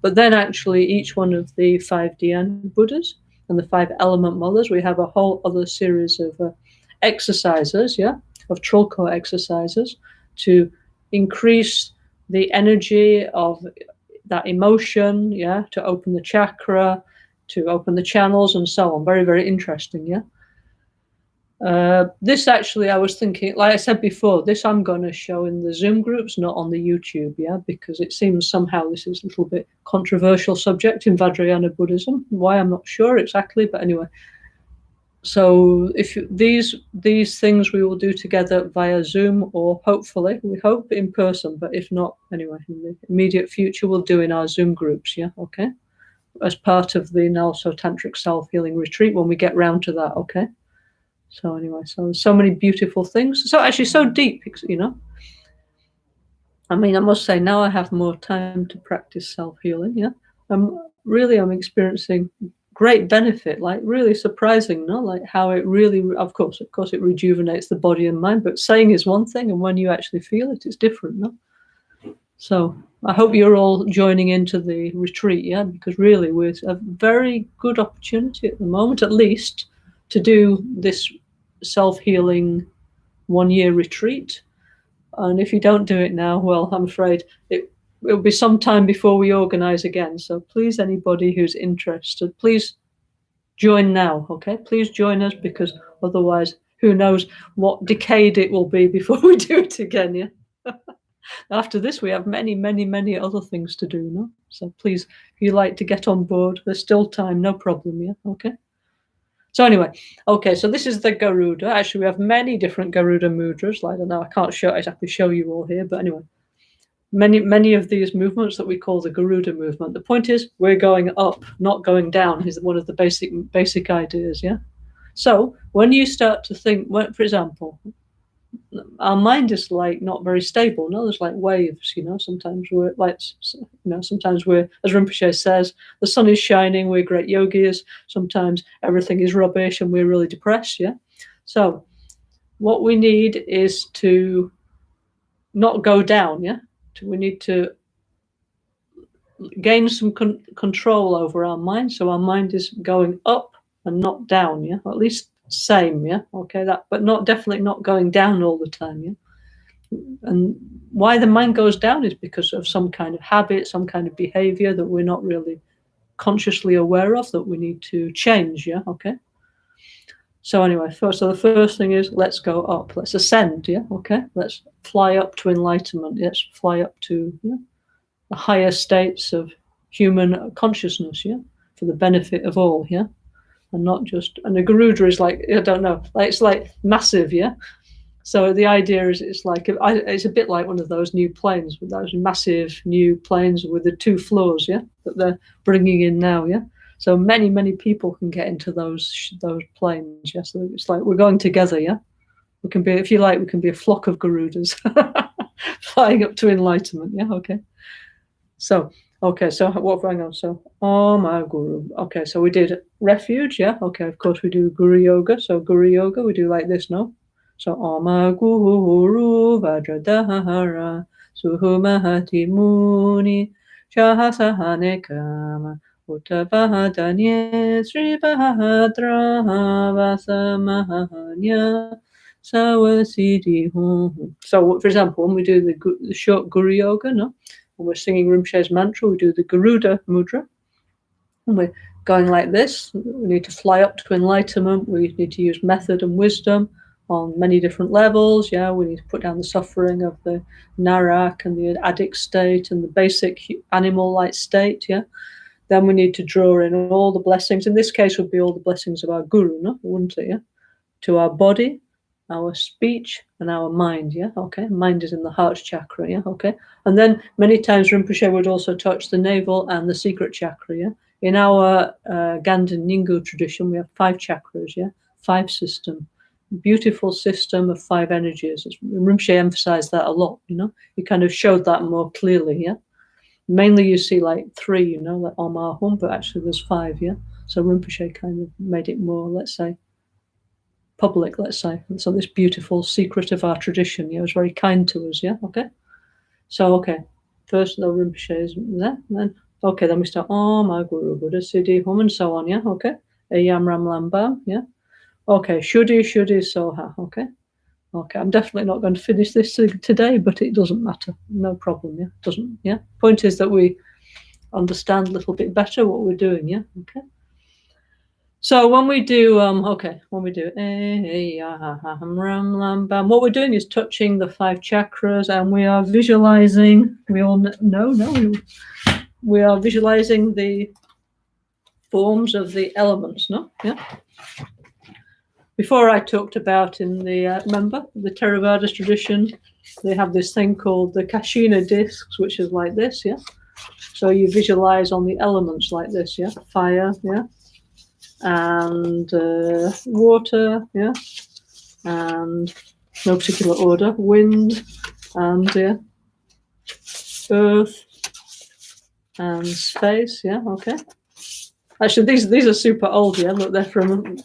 But then actually each one of the 5 Dhyan Buddhas and the 5 element mothers, we have a whole other series of exercises, yeah, of Trulko exercises to increase the energy of that emotion, yeah, to open the chakra, to open the channels and so on. Very, very interesting, yeah. This actually, I was thinking, like I said before, this I'm going to show in the Zoom groups, not on the YouTube, yeah, because it seems somehow this is a little bit controversial subject in Vajrayana Buddhism. Why, I'm not sure exactly, but anyway. So if these things we will do together via Zoom, or hopefully, we hope, in person, but if not, anyway, in the immediate future, we'll do in our Zoom groups, yeah, okay, as part of the NgalSo Tantric Self-Healing Retreat when we get round to that, okay. So anyway, so many beautiful things. So actually so deep, I mean, I must say now I have more time to practice self-healing, yeah. I'm experiencing great benefit, like really surprising, no? Like how it really, of course, it rejuvenates the body and mind, but saying is one thing, and when you actually feel it, it's different, no? So I hope you're all joining into the retreat, yeah, because really we're a very good opportunity at the moment, at least, to do this self-healing 1-year retreat. And if you don't do it now, well, I'm afraid it'll be some time before we organize again. So please, anybody who's interested, please join now, okay? Please join us, because otherwise, who knows what decade it will be before we do it again, yeah? After this, we have many, many, many other things to do, no? So please, if you like to get on board, there's still time, no problem, yeah? Okay? So anyway, okay, so this is the Garuda. Actually, we have many different Garuda mudras. Like, I don't know, I can't exactly show you all here, but anyway, many of these movements that we call the Garuda movement. The point is, we're going up, not going down, is one of the basic ideas, yeah? So when you start to think, for example, our mind is like not very stable. No, there's like waves, sometimes we're like, sometimes we're, as Rinpoche says, the sun is shining, we're great yogis. Sometimes everything is rubbish and we're really depressed, yeah? So what we need is to not go down, yeah? We need to gain some control over our mind. So our mind is going up and not down, yeah? Or at least same, yeah? Okay, but definitely not going down all the time, yeah? And why the mind goes down is because of some kind of habit, some kind of behavior that we're not really consciously aware of, that we need to change, yeah? Okay. So anyway, so the first thing is, let's go up, let's ascend, yeah? Okay, let's fly up to enlightenment, let's fly up to the higher states of human consciousness, yeah, for the benefit of all, yeah, and not just. And the Garuda is like, I don't know, like it's like massive, yeah. So the idea is, it's a bit like one of those new planes, with those massive new planes with the 2 floors, yeah, that they're bringing in now, yeah. So many people can get into those planes, yeah. So it's like we're going together, yeah. We can be, if you like, we can be a flock of Garudas flying up to enlightenment, yeah. Okay. So what going on? So, my Guru. Okay, so we did refuge, yeah. Okay, of course we do Guru Yoga. So Guru Yoga, we do like this, no? So, Oma Guru Vajradhara Suhumahati Muni Shahasahane Kama Uttavahadanye Sri Bahadra Vasamahanya Sawasidi. So, for example, when we do the short Guru Yoga, no? When we're singing Rinpoche's mantra, we do the Garuda Mudra. And we're going like this. We need to fly up to enlightenment. We need to use method and wisdom on many different levels. Yeah, we need to put down the suffering of the narak and the addict state and the basic animal-like state. Yeah. Then we need to draw in all the blessings. In this case, would be all the blessings of our guru, no? Wouldn't it? Yeah. To our body, our speech, and our mind. Yeah. Okay. Mind is in the heart chakra. Yeah. Okay. And then many times Rinpoche would also touch the navel and the secret chakra. Yeah. In our Ganden Nyingma tradition, we have 5 chakras. Yeah. 5 system. Beautiful system of 5 energies. Rinpoche emphasized that a lot. You know, he kind of showed that more clearly. Yeah. Mainly you see like 3, you know, like Om Ahum, but actually there's 5, yeah? So Rinpoche kind of made it more, let's say, public, let's say. And so this beautiful secret of our tradition, was very kind to us, yeah? Okay? So, okay, first though Rinpoche is there, then, okay, then we start Om Guru Buddha Siddhi Hum and so on, yeah? Okay? Ayam Ram Lam Bam, yeah? Okay, Shuddhi Soha, okay? Okay, I'm definitely not going to finish this today, but it doesn't matter. No problem, yeah? Doesn't, yeah? Point is that we understand a little bit better what we're doing, yeah? Okay. So when we do, what we're doing is touching the 5 chakras, and we are visualizing, we all know, we are visualizing the forms of the elements, no? Yeah? Before I talked about in the, remember, the Theravada tradition, they have this thing called the Kashina discs, which is like this, yeah? So you visualize on the elements like this, yeah? Fire, yeah? And water, yeah? And no particular order, wind, and earth, and space, yeah? Okay. Actually, these are super old, yeah? Look, they're from...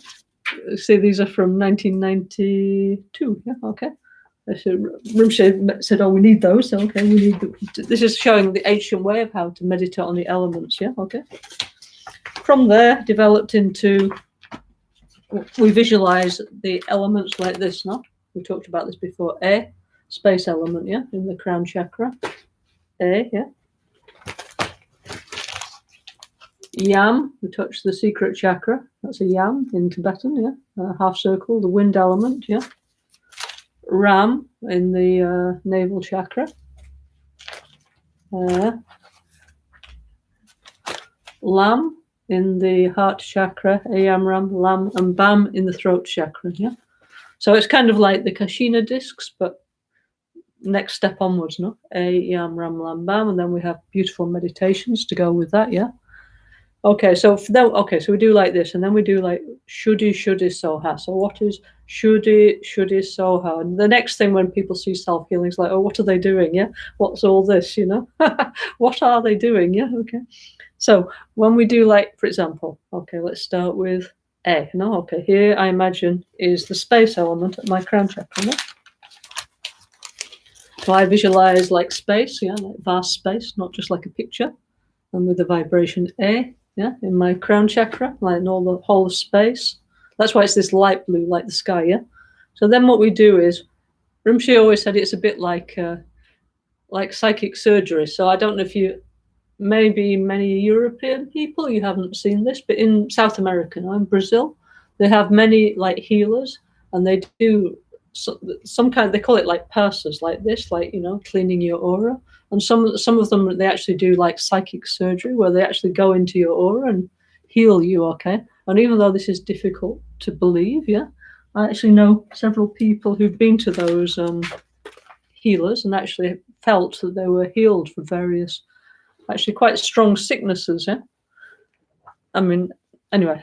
See, these are from 1992. Yeah, okay. Rinpoche said, "Oh, we need those." So, okay, we need. This is showing the ancient way of how to meditate on the elements. Yeah, okay. From there, developed into we visualize the elements like this. No, we talked about this before. A, space element. Yeah, in the crown chakra. A, yeah. Yam, we touch the secret chakra. That's a yam in Tibetan, yeah. Half circle, the wind element, yeah. Ram in the navel chakra. Lam in the heart chakra, Ayam Ram, Lam, and Bam in the throat chakra, yeah. So it's kind of like the Kashina discs, but next step onwards, no? Ayam Ram, Lam, Bam, and then we have beautiful meditations to go with that, yeah. Okay, so we do like this, and then we do like Shuddhi Soha. So what is Shuddhi Soha? And the next thing when people see self-healing is like, oh, what are they doing? Yeah, what's all this? You know, what are they doing? Yeah, okay. So when we do like, for example, okay, let's start with A. No, okay, here I imagine is the space element at my crown chakra. No? So I visualize like space, yeah, like vast space, not just like a picture, and with the vibration A. Yeah, in my crown chakra, like in all the whole of space. That's why it's this light blue, like the sky, yeah? So then what we do is, Rinpoche always said it's a bit like psychic surgery. So I don't know if maybe many European people, you haven't seen this, but in South America, in Brazil, they have many like healers, and they do some kind, they call it like passes like this, like, cleaning your aura. And some of them, they actually do like psychic surgery where they actually go into your aura and heal you, okay? And even though this is difficult to believe, yeah, I actually know several people who've been to those healers and actually felt that they were healed for various, actually quite strong sicknesses, yeah? I mean, anyway,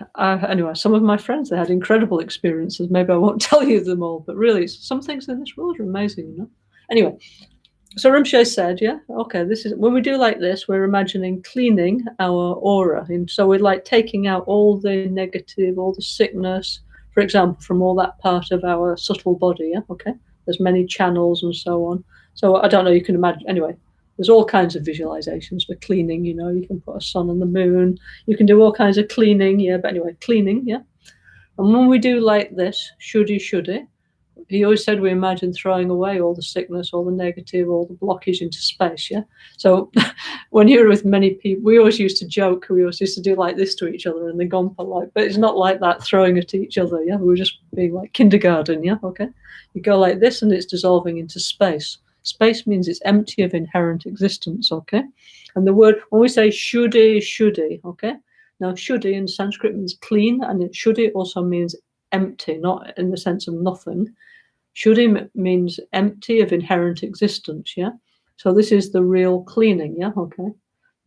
some of my friends, they had incredible experiences. Maybe I won't tell you them all, but really, some things in this world are amazing, Anyway. So Rinpoche said, yeah, okay, this is when we do like this, we're imagining cleaning our aura. And so we're like taking out all the negative, all the sickness, for example, from all that part of our subtle body, yeah, okay? There's many channels and so on. So I don't know, you can imagine, anyway, There's all kinds of visualizations for cleaning, you know, you can put a sun and the moon, you can do all kinds of cleaning, yeah, but anyway, cleaning, yeah. And when we do like this, shuddhi, he always said we imagine throwing away all the sickness, all the negative, all the blockage into space, yeah? So when you're with many people, we always used to joke, we always used to do like this to each other in the Gompa, like, but it's not like that, throwing it to each other, yeah? We were just being like kindergarten, yeah, okay? You go like this and it's dissolving into space. Space means it's empty of inherent existence, okay? And the word, when we say shuddhi, okay? Now, shuddhi in Sanskrit means clean, and shuddhi also means empty, not in the sense of nothing. Shuddhi means empty of inherent existence, yeah? So this is the real cleaning, yeah, okay?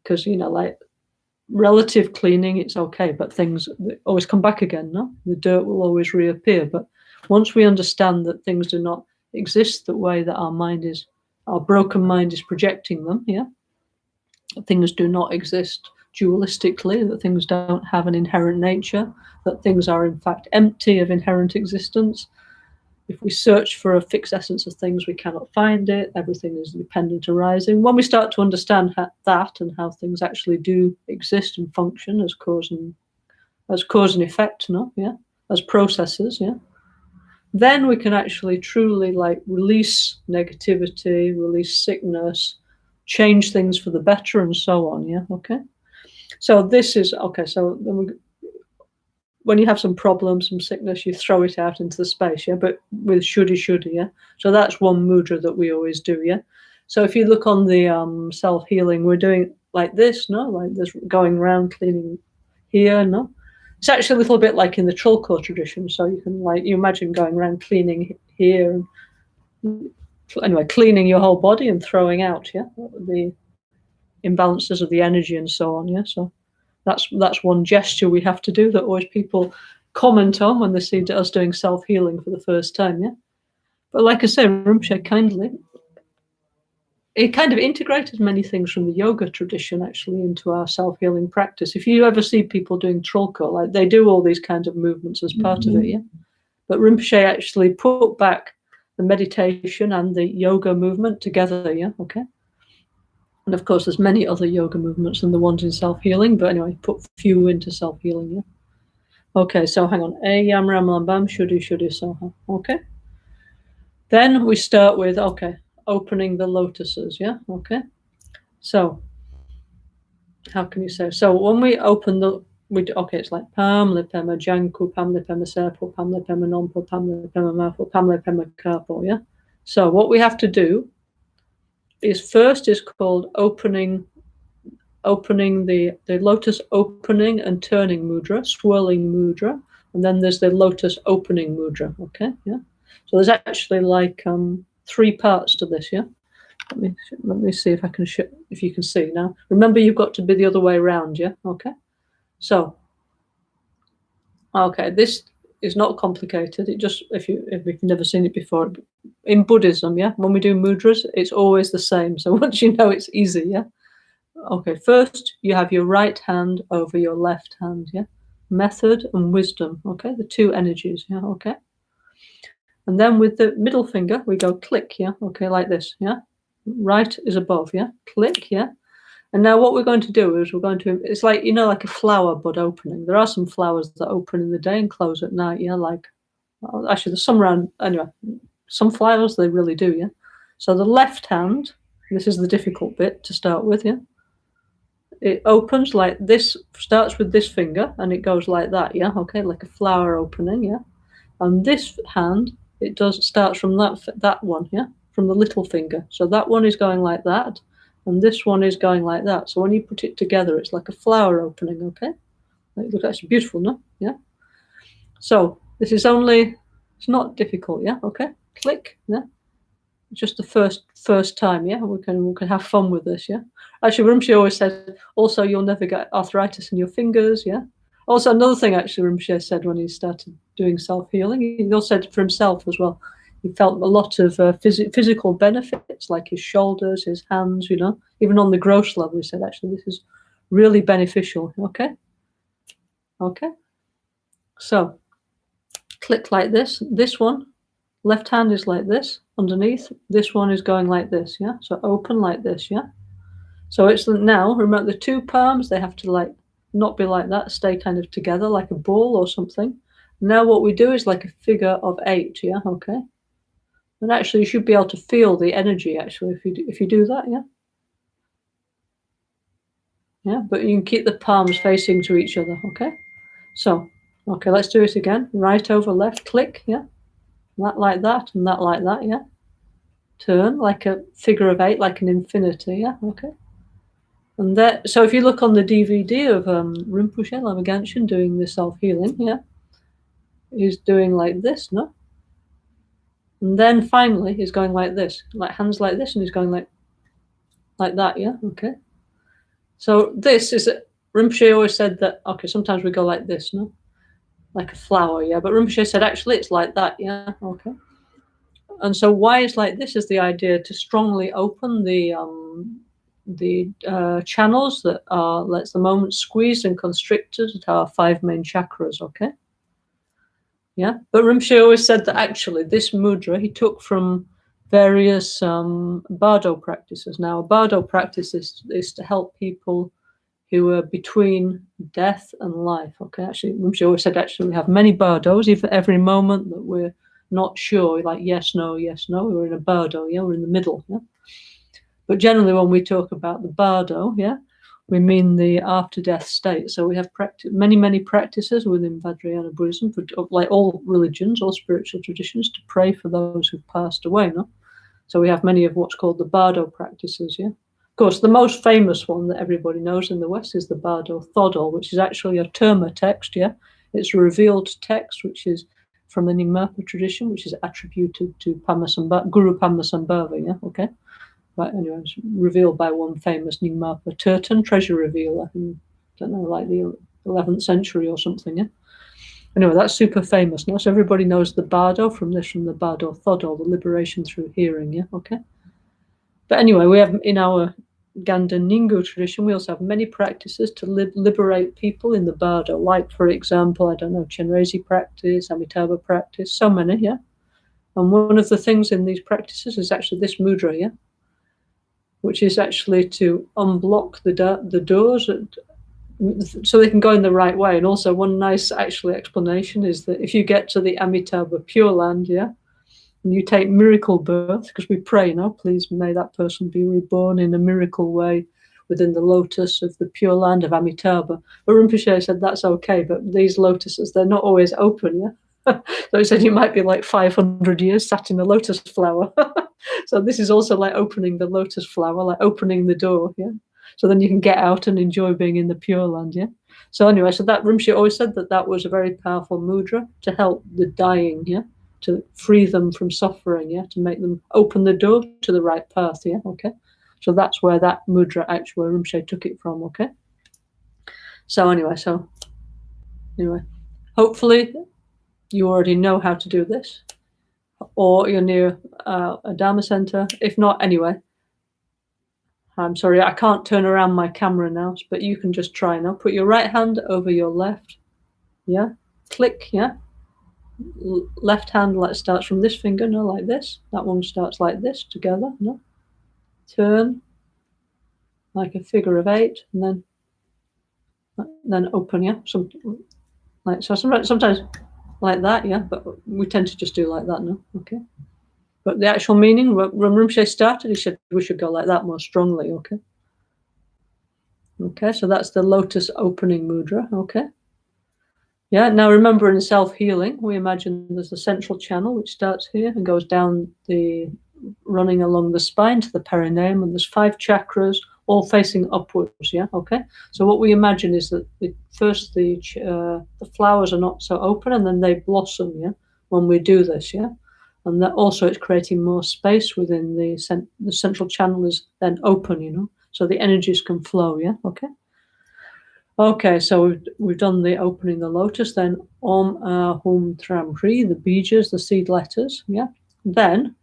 Because, you know, like relative cleaning, it's okay, but things always come back again, no? The dirt will always reappear. But once we understand that things do not exist the way that our broken mind is projecting them, yeah? Things do not exist dualistically, that things don't have an inherent nature, that things are in fact empty of inherent existence. If we search for a fixed essence of things, we cannot find it. Everything is dependent arising. When we start to understand that and how things actually do exist and function as cause and effect, no, yeah, as processes, yeah, then we can actually truly like release negativity, release sickness, change things for the better, and so on. Yeah, okay. So this is okay. So when you have some problems, some sickness, you throw it out into the space, yeah, but with shuddhi, yeah. So that's one mudra that we always do, yeah. So if you look on the self-healing, we're doing like this, no, like this, going around cleaning here, no. It's actually a little bit like in the Trulko tradition. So you can like, you imagine going around cleaning here, and anyway, cleaning your whole body and throwing out, yeah, the imbalances of the energy and so on, yeah. So that's one gesture we have to do that always people comment on when they see us doing self-healing for the first time, yeah. But like I say, Rinpoche it kind of integrated many things from the yoga tradition actually into our self-healing practice. If you ever see people doing Trulko, like they do all these kinds of movements as part of it, yeah. But Rinpoche actually put back the meditation and the yoga movement together, yeah, okay. And of course, there's many other yoga movements than the ones in self-healing, but anyway, put few into self-healing, yeah. Okay, so hang on. Yam ram lam bam shuddhi soha. Okay. Then we start with, okay, opening the lotuses, yeah, okay. So, how can you say? So when we open okay, it's like Pam Lepema Janku, Pam Lepema Serpo, Pam Lepema Nompo, Pam Lepema Mapo, Pam Lepema Karpo, yeah. So what we have to do is first is called opening the lotus opening and turning mudra, swirling mudra, and then there's the lotus opening mudra, okay, yeah. So there's actually like 3 parts to this, yeah. Let me see if I can if you can see now. Remember, you've got to be the other way around, yeah, okay. So, okay, this is not complicated. It just, if you've never seen it before, in Buddhism, yeah, when we do mudras, it's always the same. So once you know, it's easy, yeah. Okay, first you have your right hand over your left hand, yeah. Method and wisdom, okay, the 2 energies, yeah, okay. And then with the middle finger, we go click, yeah, okay, like this, yeah. Right is above, yeah, click, yeah. And now what we're going to do is it's like, you know, like a flower bud opening. There are some flowers that open in the day and close at night, yeah, like, well, actually there's some around, anyway, some flowers, they really do, yeah. So the left hand, this is the difficult bit to start with, yeah. It opens like this, starts with this finger, and it goes like that, yeah, okay, like a flower opening, yeah. And this hand, it starts from that one, yeah, from the little finger. So that one is going like that, and this one is going like that. So when you put it together, it's like a flower opening, okay? Look, that's beautiful, no? Yeah. So this is it's not difficult, yeah, okay? Click, yeah. Just the first time, yeah. We can have fun with this, yeah. Actually, Rinpoche always said, also you'll never get arthritis in your fingers, yeah. Also, another thing actually Rinpoche said when he started doing self-healing, he also said for himself as well, he felt a lot of physical benefits, like his shoulders, his hands, you know, even on the gross level, he said, actually, this is really beneficial, okay? Okay. So, click like this. This one, left hand is like this, underneath. This one is going like this, yeah? So open like this, yeah? So it's now, remember the two palms, they have to like not be like that, stay kind of together like a ball or something. Now what we do is like a figure of 8, yeah, okay? And actually you should be able to feel the energy actually if you do that, yeah? Yeah, but you can keep the palms facing to each other, okay? So, okay, let's do it again. Right over left, click, yeah? That like that and that like that, yeah? Turn like a figure of 8, like an infinity, yeah, okay? And that, so if you look on the DVD of Rinpoche, Lama Caroline doing the self-healing, yeah, he's doing like this, no? And then finally he's going like this, like hands like this, and he's going like that, yeah, okay? So this is, Rinpoche always said that, okay, sometimes we go like this, no? Like a flower, yeah, but Rinpoche said actually it's like that, yeah, okay? And so why it's like this is the idea to strongly open the channels that are, let's the moment, squeezed and constricted at our 5 main chakras, okay? Yeah, but Rinpoche always said that actually this mudra he took from various bardo practices. Now, a bardo practice is to help people who are between death and life, okay? Actually, Rinpoche always said actually we have many bardos, even every moment that we're not sure, like yes, no, we're in a bardo, yeah, we're in the middle, yeah? But generally when we talk about the bardo, yeah, we mean the after-death state. So we have many practices within Vajrayana Buddhism, for, like all religions, all spiritual traditions, to pray for those who've passed away, no? So we have many of what's called the bardo practices, yeah? Of course, the most famous one that everybody knows in the West is the Bardo Thodol, which is actually a Terma text, yeah? It's a revealed text, which is from the Nyingmapa tradition, which is attributed to Guru Padmasambhava, yeah, okay? But anyway, it's revealed by one famous Nyingmapa Turton, treasure revealer, in, I don't know, like the 11th century or something, yeah? Anyway, that's super famous now. So everybody knows the Bardo from the Bardo Thodol, the liberation through hearing, yeah, okay? But anyway, we have in our Ganda Ningu tradition, we also have many practices to liberate people in the Bardo, like, for example, I don't know, Chenrezi practice, Amitabha practice, so many, yeah? And one of the things in these practices is actually this mudra, yeah? Which is actually to unblock the doors so they can go in the right way. And also one nice actually explanation is that if you get to the Amitabha Pure Land, yeah, and you take miracle birth, because we pray, you know, please may that person be reborn in a miracle way within the lotus of the Pure Land of Amitabha. But Rinpoche said that's okay, but these lotuses, they're not always open, yeah? So he said you might be like 500 years sat in a lotus flower. So this is also like opening the lotus flower, like opening the door, yeah? So then you can get out and enjoy being in the Pure Land, yeah? So anyway, so that Rinpoche always said that was a very powerful mudra to help the dying, yeah? To free them from suffering, yeah? To make them open the door to the right path, yeah? Okay? So that's where that mudra actually Rinpoche took it from, okay? So anyway, hopefully you already know how to do this, or you're near a Dharma center. If not, anyway, I'm sorry, I can't turn around my camera now, but you can just try now. Put your right hand over your left, yeah? Click, yeah? Left hand like starts from this finger, no, like this. That one starts like this, together, no? Turn, like a figure of 8, and then open, yeah? Like so sometimes like that, yeah? But we tend to just do like that, no? Okay? But the actual meaning, when Rinpoche started, he said we should go like that more strongly, okay? Okay, so that's the lotus opening mudra, okay? Yeah, now remember in self-healing, we imagine there's a central channel which starts here and goes down running along the spine to the perineum, and there's 5 chakras all facing upwards, yeah, okay? So what we imagine is that first the flowers are not so open and then they blossom, yeah, when we do this, yeah? And that also it's creating more space within the central channel is then open, you know, so the energies can flow, yeah, okay? Okay, so we've done the opening the lotus, then Om Hum Tram Hri, the bijas, the seed letters, yeah? Then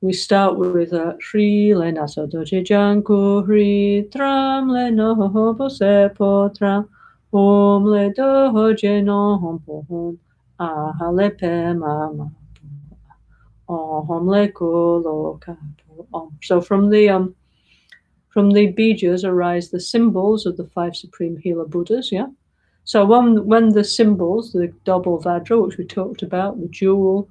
we start with Hri Le Nasa Doje Janku Hri Tram Le No Bose Potram Om Le Doje No Hom Pohom Aha Le Pe Mama Om Le Kulo Kapo Om. So from the From the Bijas arise the symbols of the 5 Supreme Healer Buddhas, yeah? So when the symbols, the double Vajra, which we talked about, the jewel,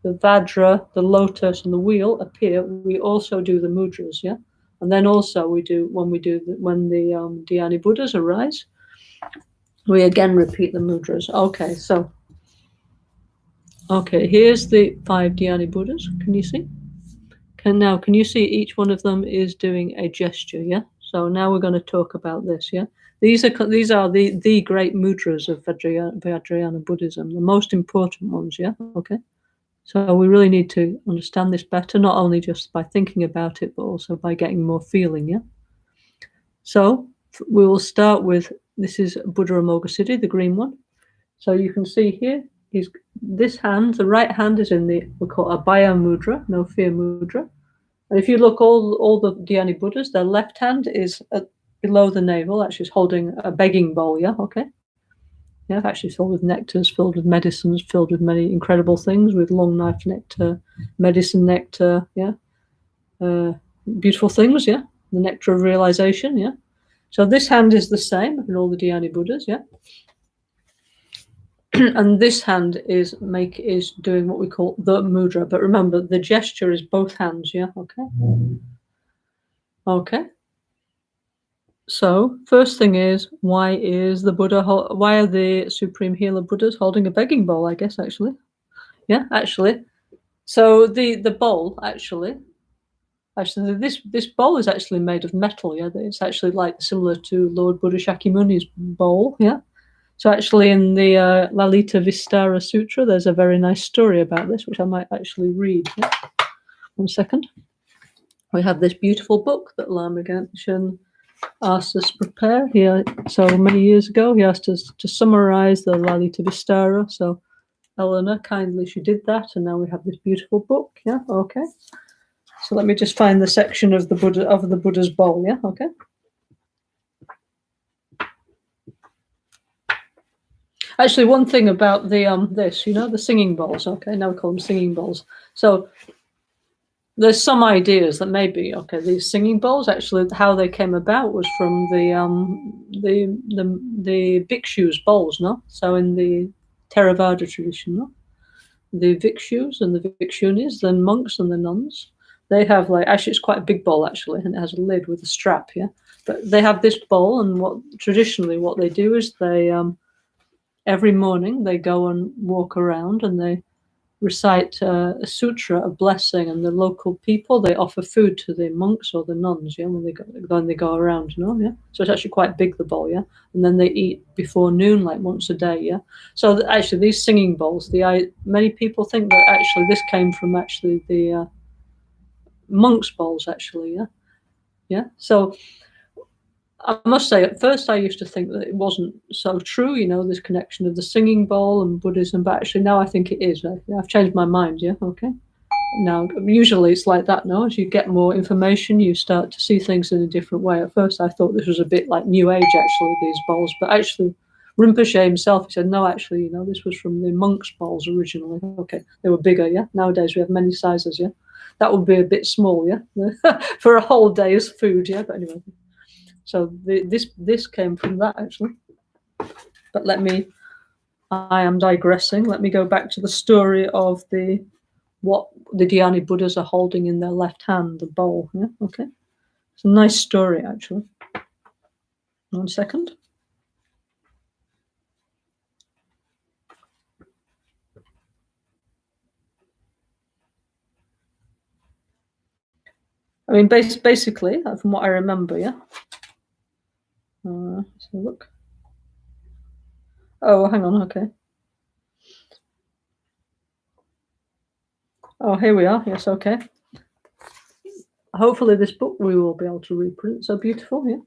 the Vajra, the lotus, and the wheel appear, we also do the mudras, yeah? And then also when the Dhyani Buddhas arise, we again repeat the mudras. Okay, so, here's the 5 Dhyani Buddhas. Can you see? Can you see each one of them is doing a gesture, yeah? So now we're going to talk about this, yeah? These are the great mudras of Vajrayana Buddhism, the most important ones, yeah? Okay. So we really need to understand this better, not only just by thinking about it, but also by getting more feeling, yeah? So we will start with, this is Buddha Amoghasiddhi, the green one. So you can see here, this hand, the right hand is in we call it Abhaya Mudra, no fear mudra. And if you look all the Dhyani Buddhas, their left hand is below the navel, actually is holding a begging bowl, yeah, okay? Yeah, actually filled with nectars, filled with medicines, filled with many incredible things, with long knife nectar, medicine nectar, yeah? Beautiful things, yeah? The nectar of realization, yeah? So this hand is the same in all the Dhyani Buddhas, yeah? And this hand is doing what we call the mudra. But remember, the gesture is both hands, yeah? Okay? Okay. So first thing is, why are the Supreme Healer Buddhas holding a begging bowl, I guess, actually? Yeah, actually. So the bowl, actually, this bowl is actually made of metal, yeah? It's actually like similar to Lord Buddha Shakyamuni's bowl, yeah? So actually in the Lalita Vistara Sutra, there's a very nice story about this, which I might actually read. Yeah? 1 second. We have this beautiful book that Lama Caroline asked us to prepare here. So many years ago, he asked us to summarize the Lalita Vistara. So Eleanor, kindly, she did that. And now we have this beautiful book. Yeah, okay. So let me just find the section of the Buddha's bowl. Yeah, okay. Actually, one thing about the the singing bowls. Okay, now we call them singing bowls. So there's some ideas that maybe these singing bowls actually how they came about was from the bhikshus bowls, no? So in the Theravada tradition, no? The bhikshus and the bhikshunis, the monks and the nuns, they have actually it's quite a big bowl actually, and it has a lid with a strap, yeah. But they have this bowl, and what they do is they every morning they go and walk around and they recite a sutra, a blessing, and the local people, they offer food to the monks or the nuns, yeah, when they go around, yeah. So it's actually quite big, the bowl, yeah. And then they eat before noon, like once a day, yeah. So actually, these singing bowls, many people think that actually this came from actually the monks' bowls, actually, yeah, yeah. So I must say, at first I used to think that it wasn't so true, this connection of the singing bowl and Buddhism, but actually now I think it is. I've changed my mind, yeah, okay. Now, usually it's like that, no? As you get more information, you start to see things in a different way. At first I thought this was a bit like New Age, actually, these bowls, but actually Rinpoche himself, he said, no, actually, this was from the monks' bowls originally. Okay, they were bigger, yeah? Nowadays we have many sizes, yeah? That would be a bit small, yeah? For a whole day's food, yeah? But anyway. So this came from that, actually. But I am digressing. Let me go back to the story of what the Dhyani Buddhas are holding in their left hand, the bowl. Yeah, okay. It's a nice story, actually. 1 second. I mean, basically, from what I remember, yeah. Let's have a look. Oh, hang on, okay. Oh, here we are. Yes, okay. Hopefully this book we will be able to reprint. So beautiful, yeah.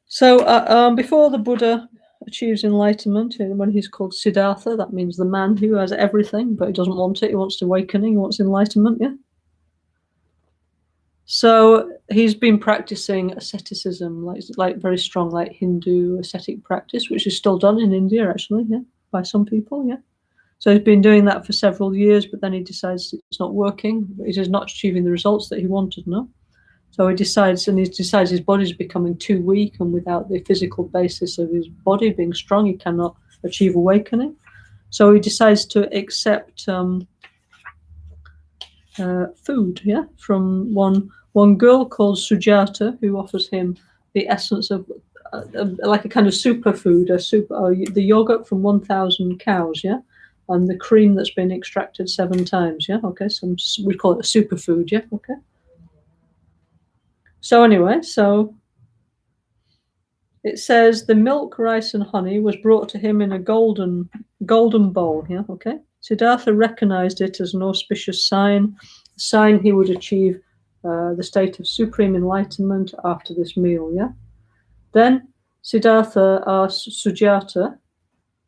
So before the Buddha achieves enlightenment, when he's called Siddhartha, that means the man who has everything, but he doesn't want it. He wants awakening, he wants enlightenment, yeah. So he's been practicing asceticism, like very strong, like Hindu ascetic practice, which is still done in India, actually, yeah, by some people, yeah. So he's been doing that for several years, but then he decides it's not working. He's not achieving the results that he wanted, no? So he decides his body's becoming too weak, and without the physical basis of his body being strong, he cannot achieve awakening. So he decides to accept food, from one girl called Sujata, who offers him the essence of like a kind of superfood, the yogurt from 1,000 cows, and the cream that's been extracted 7 times, okay. So we call it a superfood, okay. So anyway, it says the milk, rice, and honey was brought to him in a golden bowl, okay. Siddhartha recognized it as an auspicious sign, a sign he would achieve the state of supreme enlightenment after this meal, Then Siddhartha asked Sujata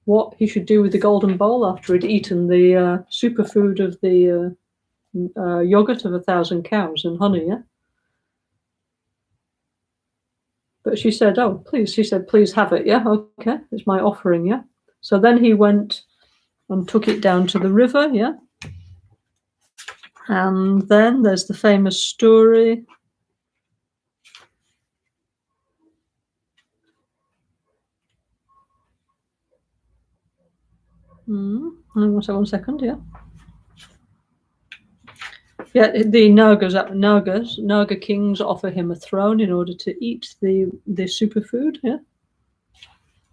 what he should do with the golden bowl after he'd eaten the superfood of the yogurt of 1,000 cows and honey, But she said, "Oh, please," she said, "please have it, okay, it's my offering, So then he went and took it down to the river, And then there's the famous story. One second, the Naga kings offer him a throne in order to eat the superfood,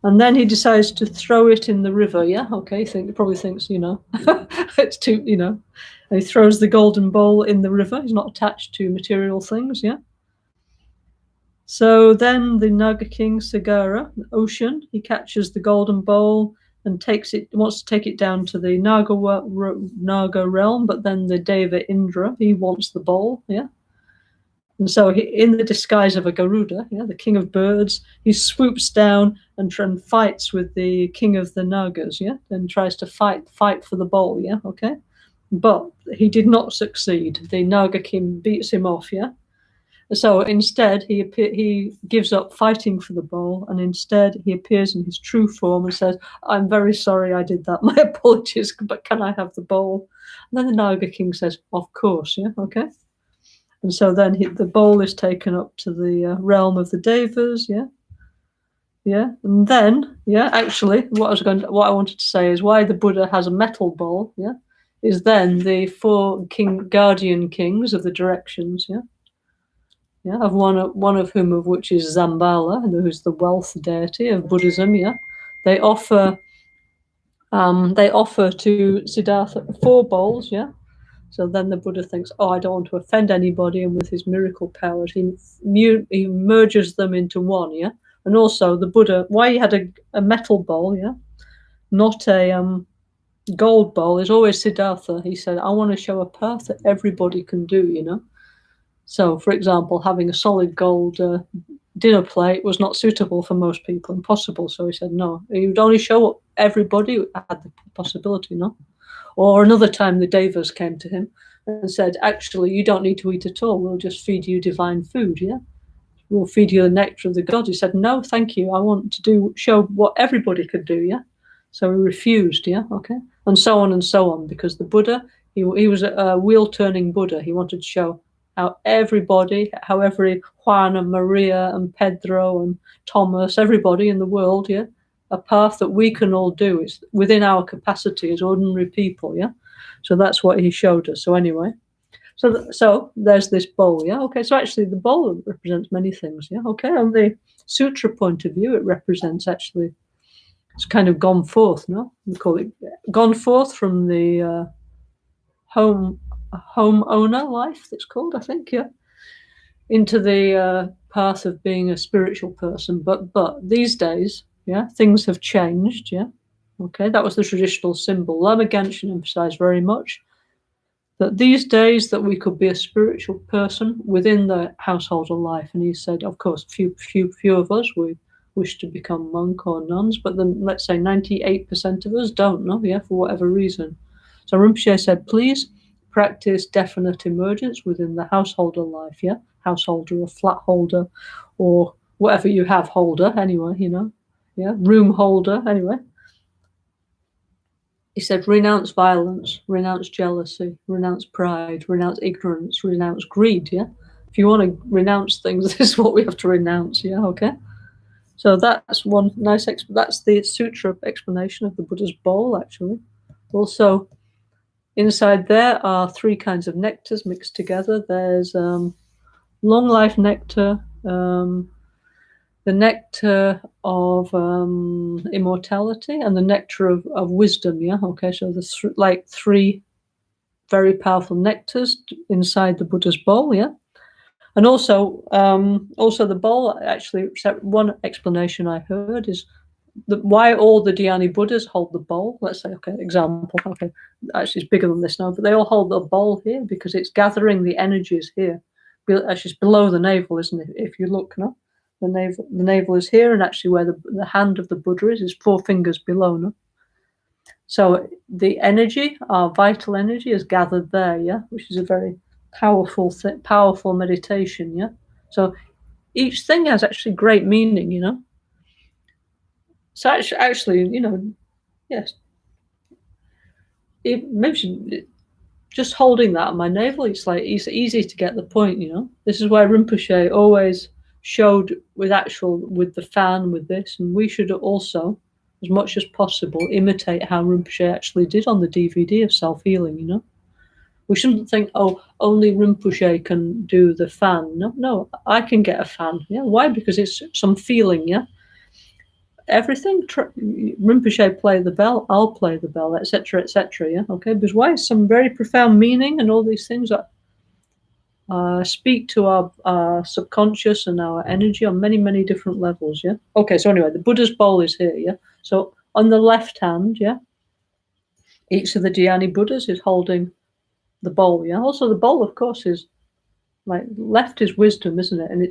And then he decides to throw it in the river, okay. He probably thinks, it's too, And he throws the golden bowl in the river. He's not attached to material things, So then the Naga king Sagara, the ocean, he catches the golden bowl and wants to take it down to the Naga realm, but then the Deva Indra, he wants the bowl, And so in the disguise of a Garuda, the king of birds, he swoops down and fights with the king of the Nagas, and tries to fight for the bowl, okay. But he did not succeed. The Naga king beats him off, So instead, he gives up fighting for the bowl, and instead he appears in his true form and says, "I'm very sorry I did that. My apologies, but can I have the bowl?" And then the Naga king says, "Of course, okay." And so then the bowl is taken up to the realm of the Devas, And then, actually, what I wanted to say is why the Buddha has a metal bowl, is then the 4 guardian kings of the directions, of one of which is Zambala, who's the wealth deity of Buddhism, They offer to Siddhartha 4 bowls, So then the Buddha thinks, I don't want to offend anybody, and with his miracle powers, he merges them into one, And also the Buddha, why he had a metal bowl, not a gold bowl, is always Siddhartha. He said, I want to show a path that everybody can do, So, for example, having a solid gold dinner plate was not suitable for most people, impossible. So he said, no, he would only show everybody who had the possibility, no? Or another time the Devas came to him and said, actually, you don't need to eat at all. We'll just feed you divine food, We'll feed you the nectar of the gods. He said, no, thank you. I want to show what everybody could do, So he refused, okay? And so on, because the Buddha, he was a wheel-turning Buddha. He wanted to show how every Juan and Maria and Pedro and Thomas, everybody in the world, a path that we can all do is within our capacity as ordinary people, So that's what he showed us. So anyway, so there's this bowl, Okay, so actually the bowl represents many things, Okay, on the sutra point of view, it represents actually, it's kind of gone forth, no? We call it gone forth from the homeowner life, it's called, I think, into the path of being a spiritual person. But these days, things have changed, Okay, that was the traditional symbol. Lama Genshin emphasized very much that these days that we could be a spiritual person within the householder life. And he said, of course, few of us, we wish to become monk or nuns, but then let's say 98% of us don't know, for whatever reason. So Rinpoche said, please practice definite emergence within the householder life, householder or flat holder or whatever you have holder, anyway, room holder, anyway. He said, renounce violence, renounce jealousy, renounce pride, renounce ignorance, renounce greed, yeah? If you want to renounce things, this is what we have to renounce, yeah, okay? So that's one nice, that's the sutra explanation of the Buddha's bowl, actually. Also, inside there are 3 kinds of nectars mixed together. There's long life nectar, the nectar of immortality, and the nectar of wisdom, yeah? Okay, so there's 3 very powerful nectars inside the Buddha's bowl, yeah? And also the bowl, actually, one explanation I heard is why all the Dhyani Buddhas hold the bowl. Let's say, okay, example, okay, actually it's bigger than this now, but they all hold the bowl here because it's gathering the energies here. Actually, it's below the navel, isn't it? If you look, no? The navel is here, and actually where the hand of the Buddha is 4 fingers below, no? So the energy, our vital energy, is gathered there, yeah, which is a very powerful meditation, yeah. So each thing has actually great meaning, you know. So actually, you know, yes, maybe just holding that on my navel, it's easy to get the point, you know. This is why Rinpoche always showed with the fan, with this, and we should also, as much as possible, imitate how Rinpoche actually did on the DVD of self-healing, you know. We shouldn't think, oh, only Rinpoche can do the fan. No, I can get a fan. Yeah, why? Because it's some feeling, yeah. Everything, Rinpoche play the bell, I'll play the bell, etc., yeah, okay? Because why? Some very profound meaning and all these things that speak to our subconscious and our energy on many, many different levels, yeah? Okay, so anyway, the Buddha's bowl is here, yeah? So on the left hand, yeah, each of the Dhyani Buddhas is holding the bowl, yeah? Also, the bowl, of course, is like left is wisdom, isn't it? And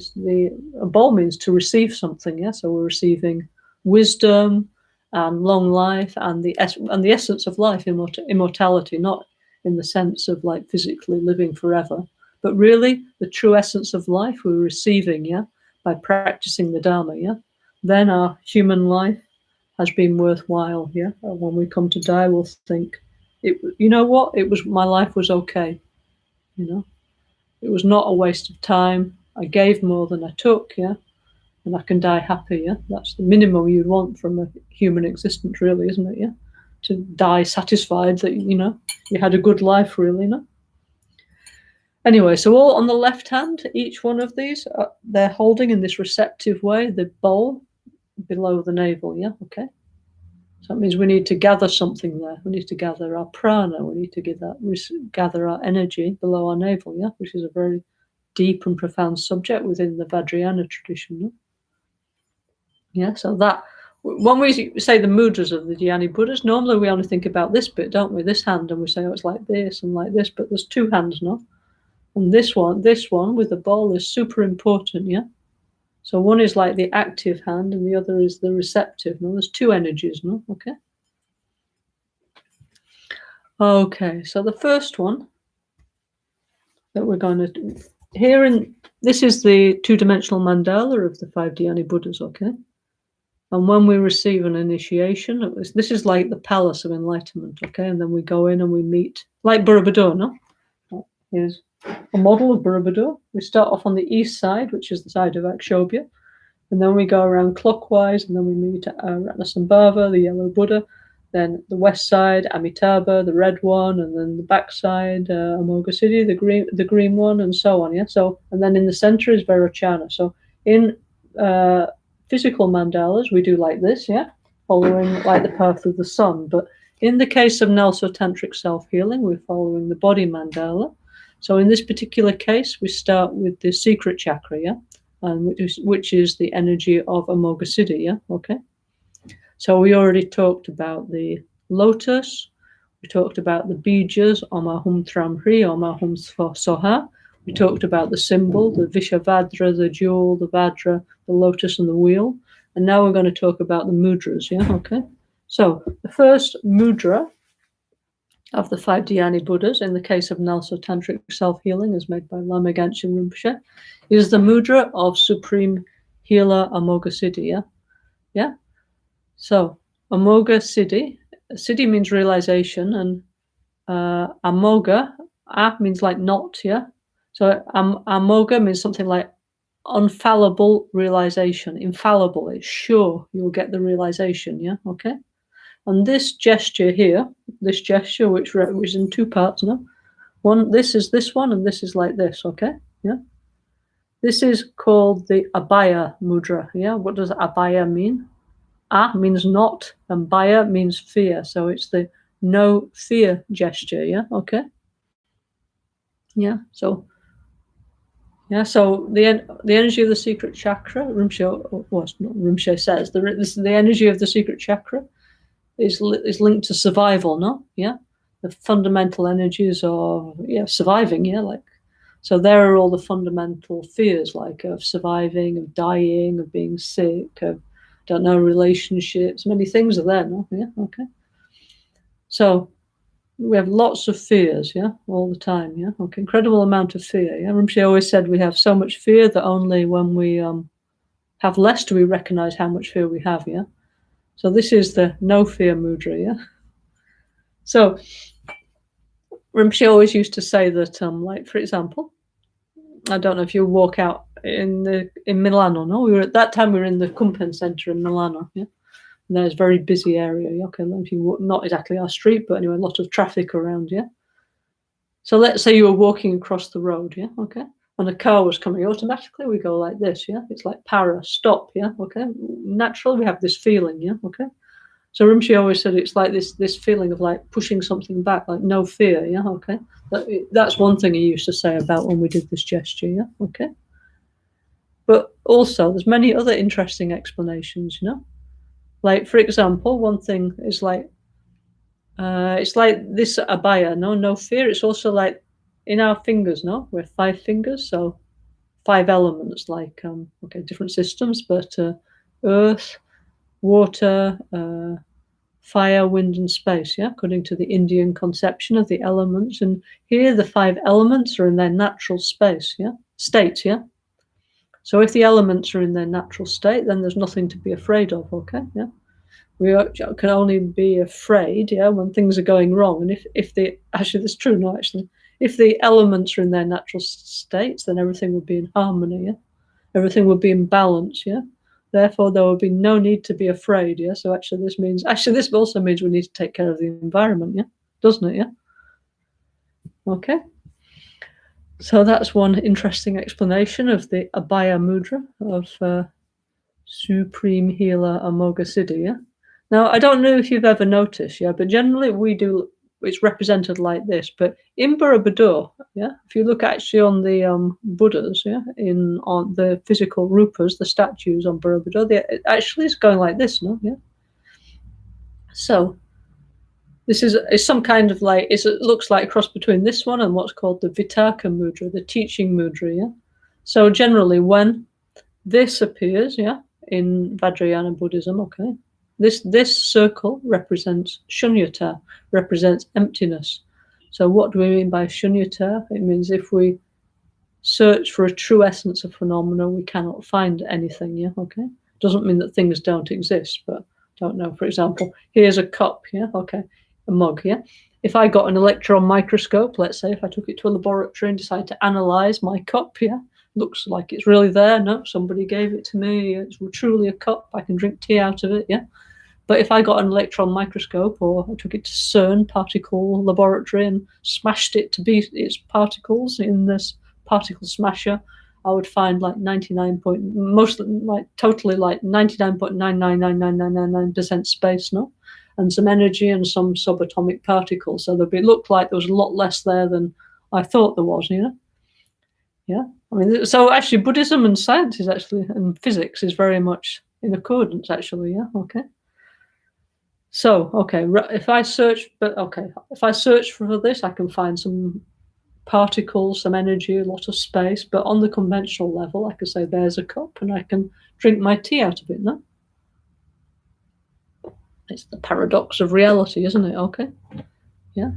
a bowl means to receive something, yeah? So we're receiving wisdom and long life and the essence of life, immortality, not in the sense of like physically living forever, but really the true essence of life we're receiving, yeah, by practicing the Dharma, yeah. Then our human life has been worthwhile, yeah. And when we come to die, we'll think, you know what? My life was okay, you know. It was not a waste of time. I gave more than I took, yeah. And I can die happy, yeah? That's the minimum you'd want from a human existence, really, isn't it, yeah? To die satisfied that, you know, you had a good life, really, no? Anyway, so all on the left hand, each one of these, they're holding in this receptive way the bowl below the navel, yeah? Okay. So that means we need to gather something there. We need to gather our prana. We need to gather our energy below our navel, yeah? Which is a very deep and profound subject within the Vajrayana tradition, no? Yeah, so that when we say the mudras of the Dhyani Buddhas, normally we only think about this bit, don't we? This hand, and we say, oh, it's like this and like this, but there's 2 hands, no? And this one with the bowl is super important, yeah? So one is like the active hand and the other is the receptive, no? There's 2 energies, no? Okay. Okay, so the first one that we're going to do here this is the 2-dimensional mandala of the 5 Dhyani Buddhas, okay? And when we receive an initiation, this is like the palace of enlightenment, okay? And then we go in and we meet, like Borobudur, no? Here's a model of Borobudur. We start off on the east side, which is the side of Akshobhya, and then we go around clockwise, and then we meet Ratnasambhava, the yellow Buddha, then the west side, Amitabha, the red one, and then the back side, Amoghasiddhi, the green one, and so on, yeah? So, and then in the center is Vairocana. So in physical mandalas, we do like this, yeah, following like the path of the sun. But in the case of NgalSo Tantric Self-Healing, we're following the body mandala. So in this particular case, we start with the secret chakra, yeah, and which is the energy of Amoghasiddhi, yeah, okay. So we already talked about the lotus. We talked about the bijas, Om Ahum Tram Hri, Om Ahum Soha. We talked about the symbol, the Vishavadra, the jewel, the Vajra, the lotus, and the wheel. And now we're going to talk about the mudras, yeah, okay? So the first mudra of the 5 Dhyani Buddhas, in the case of NgalSo Tantric Self-Healing, as made by Lama Caroline Rinpoche, is the mudra of Supreme Healer Amoghasiddhi, yeah? So Amoghasiddhi, Siddhi means realization, and amoga, means like not, yeah? So amoga means something like infallible realization. Infallible, it's sure you'll get the realization, yeah? Okay? And this gesture here, which is in two parts, no? This is this one, and this is like this, okay? Yeah? This is called the abhaya mudra, yeah? What does abhaya mean? A means not, and bhaya means fear. So it's the no fear gesture, yeah? Okay? Yeah, so the energy of the secret chakra, Rinpoche says, the energy of the secret chakra is linked to survival, no? Yeah? The fundamental energies of, surviving, yeah? Like, so there are all the fundamental fears, like of surviving, of dying, of being sick, of, relationships, many things are there, no? Yeah, okay. So we have lots of fears, yeah, all the time, yeah, okay, incredible amount of fear, yeah. Rinpoche always said we have so much fear that only when we have less do we recognize how much fear we have, yeah. So this is the no fear mudra, yeah. So Rinpoche always used to say that, like, for example, I don't know if you walk out in Milano, no? We were in the Kumpen Center in Milano, yeah. And there's a very busy area, yeah? Okay, not exactly our street, but anyway, a lot of traffic around, yeah. So let's say you were walking across the road, yeah, okay, and a car was coming. Automatically, we go like this, yeah. It's like para, stop, yeah, okay. Naturally, we have this feeling, yeah, okay. So Rinpoche always said it's like this feeling of like pushing something back, like no fear, yeah, okay. That's one thing he used to say about when we did this gesture, yeah, okay. But also, there's many other interesting explanations, you know. Like, for example, one thing is like, it's like this abhaya, no fear. It's also like in our fingers, no? We're 5 fingers, so 5 elements, like, different systems, but earth, water, fire, wind, and space, yeah, according to the Indian conception of the elements. And here the 5 elements are in their natural state, yeah. So if the elements are in their natural state, then there's nothing to be afraid of, okay, yeah. We can only be afraid, yeah, when things are going wrong. And if that's true, no, actually, if the elements are in their natural states, then everything would be in harmony, yeah. Everything would be in balance, yeah. Therefore, there would be no need to be afraid, yeah. So this also means we need to take care of the environment, yeah, doesn't it, yeah? Okay. So that's one interesting explanation of the Abhaya Mudra of Supreme Healer Amoga Siddhi, yeah? Now, I don't know if you've ever noticed, yeah, but generally we do, it's represented like this. But in Borobudur, yeah, if you look actually on the Buddhas, yeah, on the physical rupas, the statues on Borobudur, it actually is going like this, no? Yeah. So this is some kind of like, it looks like a cross between this one and what's called the Vitarka Mudra, the teaching mudra, yeah? So generally when this appears, yeah, in Vajrayana Buddhism, okay, this circle represents shunyata, represents emptiness. So what do we mean by shunyata? It means if we search for a true essence of phenomena, we cannot find anything, yeah, okay? Doesn't mean that things don't exist, but don't know. For example, here's a cup, yeah, okay, a mug, yeah. If I got an electron microscope, let's say, if I took it to a laboratory and decided to analyze my cup, yeah, looks like it's really there. No, somebody gave it to me. It's truly a cup. I can drink tea out of it, yeah. But if I got an electron microscope or I took it to CERN particle laboratory and smashed it to be its particles in this particle smasher, I would find like 99.9999999% space, no? And some energy and some subatomic particles. So looked like there was a lot less there than I thought there was, you know? Yeah. I mean, so actually Buddhism and science is actually, and physics is very much in accordance, actually, yeah, okay. So, okay, if I search for this, I can find some particles, some energy, a lot of space, but on the conventional level, I can say there's a cup and I can drink my tea out of it, no? It's the paradox of reality, isn't it? Okay. Yeah.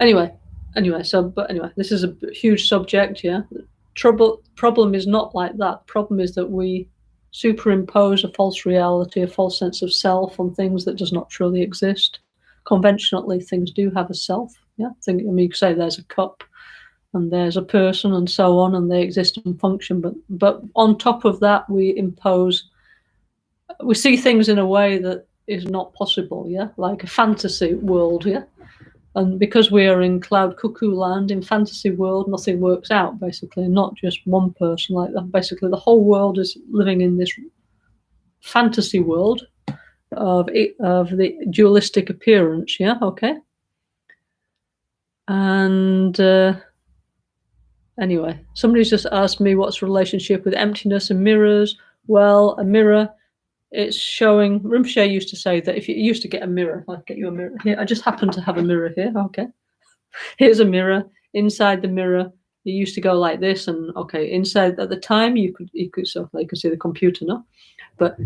Anyway, this is a huge subject, yeah. Problem is not like that. Problem is that we superimpose a false reality, a false sense of self on things that does not truly exist. Conventionally, things do have a self. Yeah, you could say there's a cup and there's a person and so on, and they exist and function. But on top of that, we see things in a way that is not possible. Yeah, like a fantasy world. Yeah. And because we are in cloud cuckoo land, in fantasy world, nothing works out, basically, not just one person. Like that. Basically, the whole world is living in this fantasy world of the dualistic appearance. Yeah, okay. And anyway, somebody's just asked me what's the relationship with emptiness and mirrors. Well, a mirror, it's showing. Rinpoche used to say that if you used to get a mirror, I'd get you a mirror here. I just happen to have a mirror here. Okay. Here's a mirror. Inside the mirror, you used to go like this, and okay, inside at the time you could so you could see the computer, no? But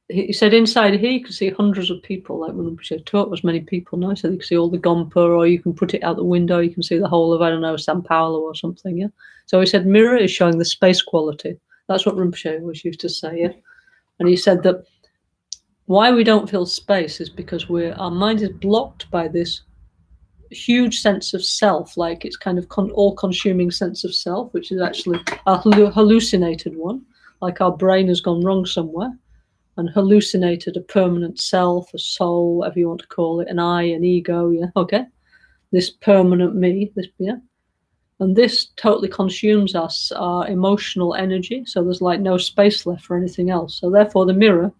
he said inside here you could see hundreds of people, like when we taught as many people, no? So you can see all the Gompa, or you can put it out the window, you can see the whole of, I don't know, Sao Paulo or something, yeah? So he said mirror is showing the space quality. That's what Rinpoche always used to say, yeah? And he said that why we don't feel space is because our mind is blocked by this huge sense of self, like it's kind of all-consuming sense of self, which is actually a hallucinated one, like our brain has gone wrong somewhere and hallucinated a permanent self, a soul, whatever you want to call it, an I, an ego, yeah, okay, this permanent me, this, yeah, and this totally consumes us, our emotional energy, so there's like no space left for anything else. So therefore the mirror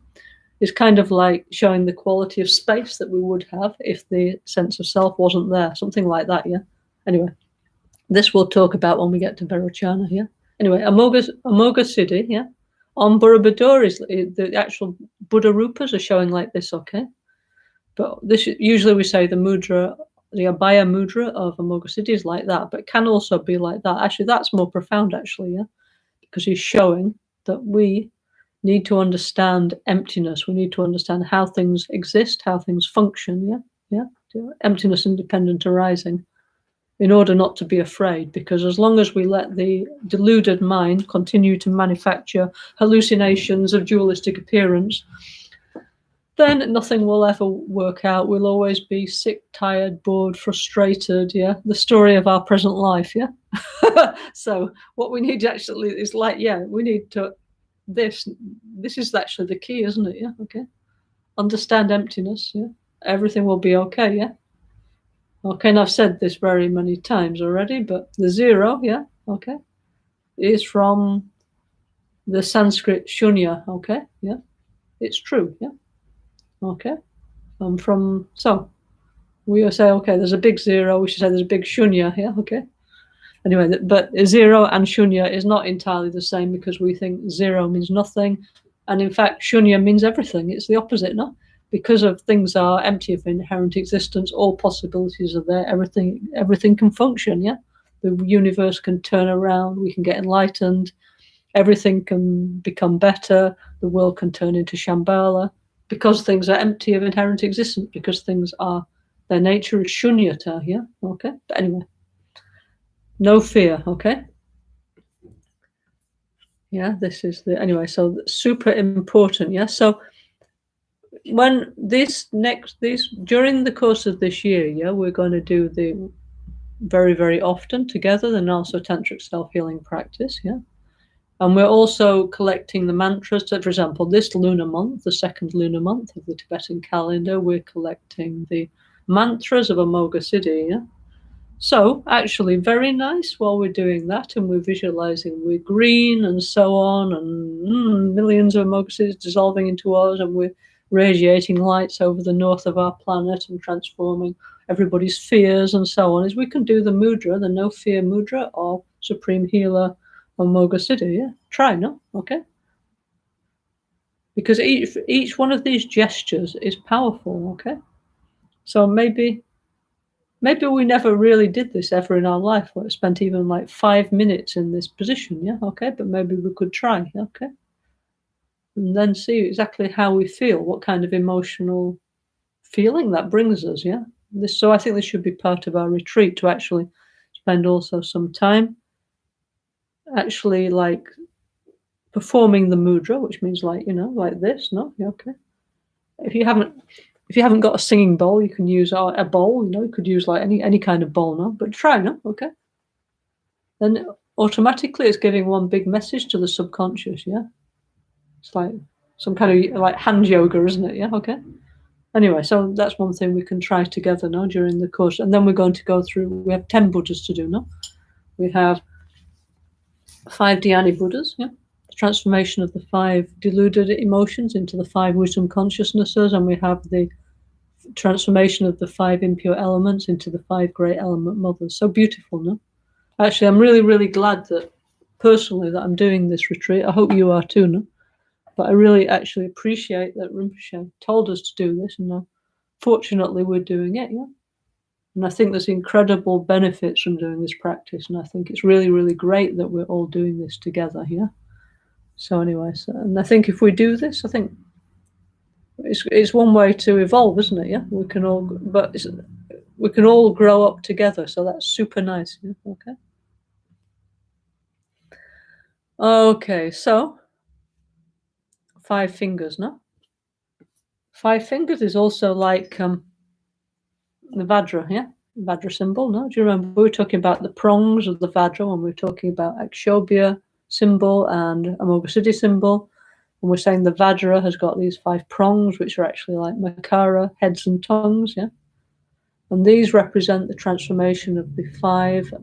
is kind of like showing the quality of space that we would have if the sense of self wasn't there, something like that, yeah? Anyway, this we'll talk about when we get to Vairocana, yeah? Anyway, Amoga Siddhi, yeah? On Borobudur, is the actual Buddha Rupas are showing like this, okay? But this usually we say the mudra, the Abhaya mudra of Amoga Siddhi is like that, but it can also be like that. Actually, that's more profound, actually, yeah? Because he's showing that we need to understand emptiness. We need to understand how things exist, how things function, yeah? Emptiness independent arising, in order not to be afraid, because as long as we let the deluded mind continue to manufacture hallucinations of dualistic appearance, then nothing will ever work out. We'll always be sick, tired, bored, frustrated, yeah? The story of our present life, yeah? So what we need actually is like, yeah, we need to, this is actually the key, isn't it? Yeah, okay. Understand emptiness, yeah? Everything will be okay, yeah? Okay, and I've said this very many times already, but the zero, yeah, okay, is from the Sanskrit shunya, okay, yeah? It's true, yeah? Okay. So we say, okay, there's a big zero, we should say there's a big shunya, yeah, okay. Anyway, but zero and shunya is not entirely the same, because we think zero means nothing, and in fact shunya means everything. It's the opposite, no? Because of things are empty of inherent existence, all possibilities are there, everything can function, yeah? The universe can turn around, we can get enlightened, everything can become better, the world can turn into Shambhala, because things are empty of inherent existence, because things are, their nature is shunyata, yeah? Okay, but anyway, no fear, okay? Yeah, this is the, anyway, so super important, yeah? So when during the course of this year, yeah, we're going to do the very, very often together, the NgalSo Tantric Self-Healing practice, yeah? And we're also collecting the mantras. So, for example, this lunar month, the second lunar month of the Tibetan calendar, we're collecting the mantras of Amoga Siddhi, yeah? So actually very nice while we're doing that, and we're visualizing we're green and so on, and millions of Amoga dissolving into us, and we're radiating lights over the north of our planet and transforming everybody's fears and so on, is we can do the mudra, the no fear mudra of Supreme Healer Amoga Siddhi, yeah? Try, no? Okay? Because each one of these gestures is powerful, okay? So maybe we never really did this ever in our life, or spent even like 5 minutes in this position, yeah, okay, but maybe we could try, okay, and then see exactly how we feel, what kind of emotional feeling that brings us, yeah. So I think this should be part of our retreat, to actually spend also some time actually like performing the mudra, which means like, like this, no? Yeah, okay. If you haven't got a singing bowl, you can use a bowl, you could use like any kind of bowl, no? But try, no? Okay. Then automatically it's giving one big message to the subconscious, yeah? It's like some kind of like hand yoga, isn't it? Yeah, okay. Anyway, so that's one thing we can try together now during the course. And then we're going to go through, we have 10 Buddhas to do, no? We have 5 Dhyani Buddhas, yeah? The transformation of the 5 deluded emotions into the 5 wisdom consciousnesses, and we have the transformation of the 5 impure elements into the 5 great element mothers. So beautiful, no? Actually, I'm really, really glad that, personally, that I'm doing this retreat. I hope you are too, no? But I really actually appreciate that Rinpoche told us to do this, and fortunately we're doing it, yeah? And I think there's incredible benefits from doing this practice, and I think it's really, really great that we're all doing this together, yeah? So anyway, and I think if we do this, I think it's one way to evolve, isn't it, yeah? We can all grow up together, so that's super nice, yeah? Okay. Okay, so 5 fingers, no? 5 fingers is also like the Vajra, yeah? Vajra symbol, no? Do you remember we were talking about the prongs of the Vajra when we were talking about Akshobhya symbol and Amoghasiddhi symbol? And we're saying the Vajra has got these 5 prongs, which are actually like Makara, heads and tongues, yeah? And these represent the transformation of the 5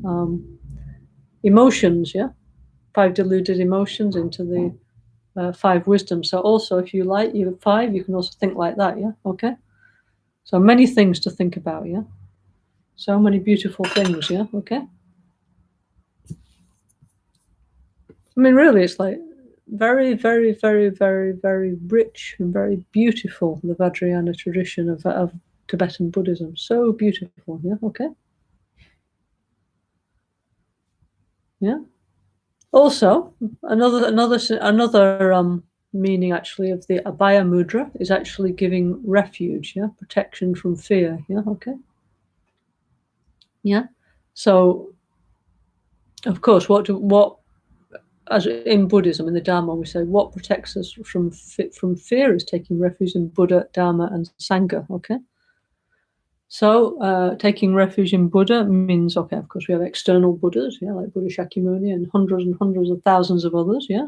emotions, yeah? 5 deluded emotions into the 5 wisdom. So also, if you like, you have 5, you can also think like that, yeah? Okay? So many things to think about, yeah? So many beautiful things, yeah? Okay? I mean, really, it's like very, very, very, very, very rich and very beautiful, the Vajrayana tradition of Tibetan Buddhism. So beautiful, yeah? Okay? Yeah? Also, another meaning actually of the Abhaya Mudra is actually giving refuge, yeah, protection from fear, yeah, okay, yeah. So, of course, what as in Buddhism, in the Dharma, we say what protects us from fear is taking refuge in Buddha, Dharma, and Sangha, okay. So, taking refuge in Buddha means, okay, of course, we have external Buddhas, yeah, like Buddha Shakyamuni and hundreds of thousands of others, yeah.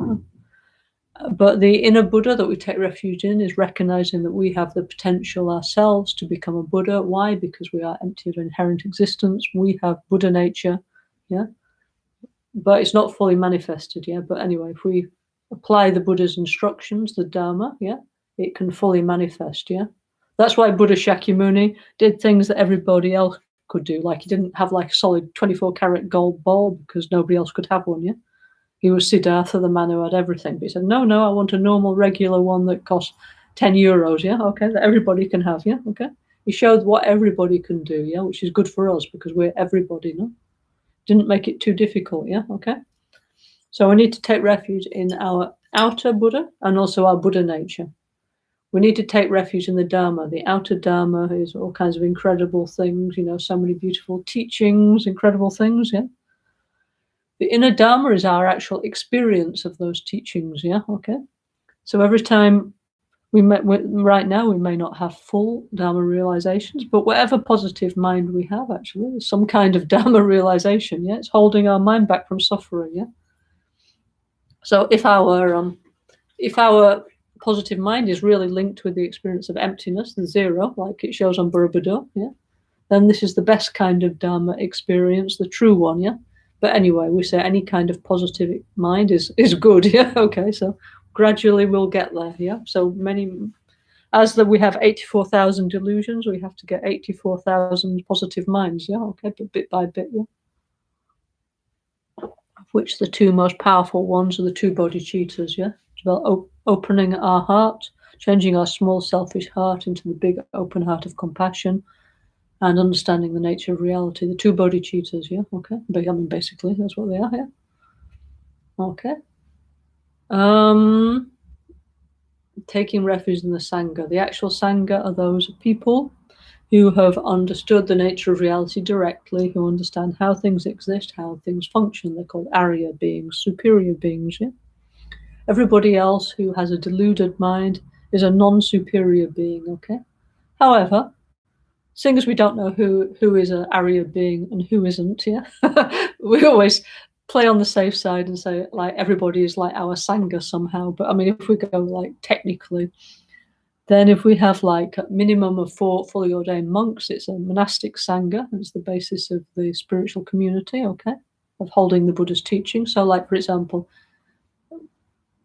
But the inner Buddha that we take refuge in is recognizing that we have the potential ourselves to become a Buddha. Why? Because we are empty of inherent existence. We have Buddha nature, yeah. But it's not fully manifested, yeah. But anyway, if we apply the Buddha's instructions, the Dharma, yeah, it can fully manifest, yeah. That's why Buddha Shakyamuni did things that everybody else could do. Like he didn't have like a solid 24-karat gold ball because nobody else could have one, yeah. He was Siddhartha, the man who had everything. But he said, no, I want a normal, regular one that costs 10 euros, yeah, okay, that everybody can have, yeah, okay. He showed what everybody can do, yeah, which is good for us because we're everybody, no? Didn't make it too difficult, yeah, okay. So we need to take refuge in our outer Buddha and also our Buddha nature. We need to take refuge in the Dharma. The outer Dharma is all kinds of incredible things, so many beautiful teachings, incredible things, yeah. The inner Dharma is our actual experience of those teachings, yeah, okay. So every time right now we may not have full Dharma realizations, but whatever positive mind we have, actually, is some kind of Dharma realization, yeah. It's holding our mind back from suffering, yeah. So if our positive mind is really linked with the experience of emptiness, the zero, like it shows on Borobudur, yeah, then this is the best kind of Dharma experience, the true one, yeah. But anyway, we say any kind of positive mind is good, yeah, okay. So gradually we'll get there, yeah. So we have 84,000 delusions, we have to get 84,000 positive minds, yeah, okay, but bit by bit, yeah. Of which the 2 most powerful ones are the 2 bodhicittas, yeah. Opening our heart, changing our small selfish heart into the big open heart of compassion, and understanding the nature of reality. The 2 bodhicittas, yeah, okay. I mean, basically, that's what they are, yeah. Okay. Taking refuge in the Sangha. The actual Sangha are those people who have understood the nature of reality directly, who understand how things exist, how things function. They're called Arya beings, superior beings, yeah. Everybody else who has a deluded mind is a non-superior being, okay? However, seeing as we don't know who is an Arya being and who isn't, yeah, we always play on the safe side and say, like, everybody is like our Sangha somehow. But I mean, if we go, like, technically, then if we have, like, a minimum of 4 fully ordained monks, it's a monastic Sangha. It's the basis of the spiritual community, okay, of holding the Buddha's teaching. So, like, for example,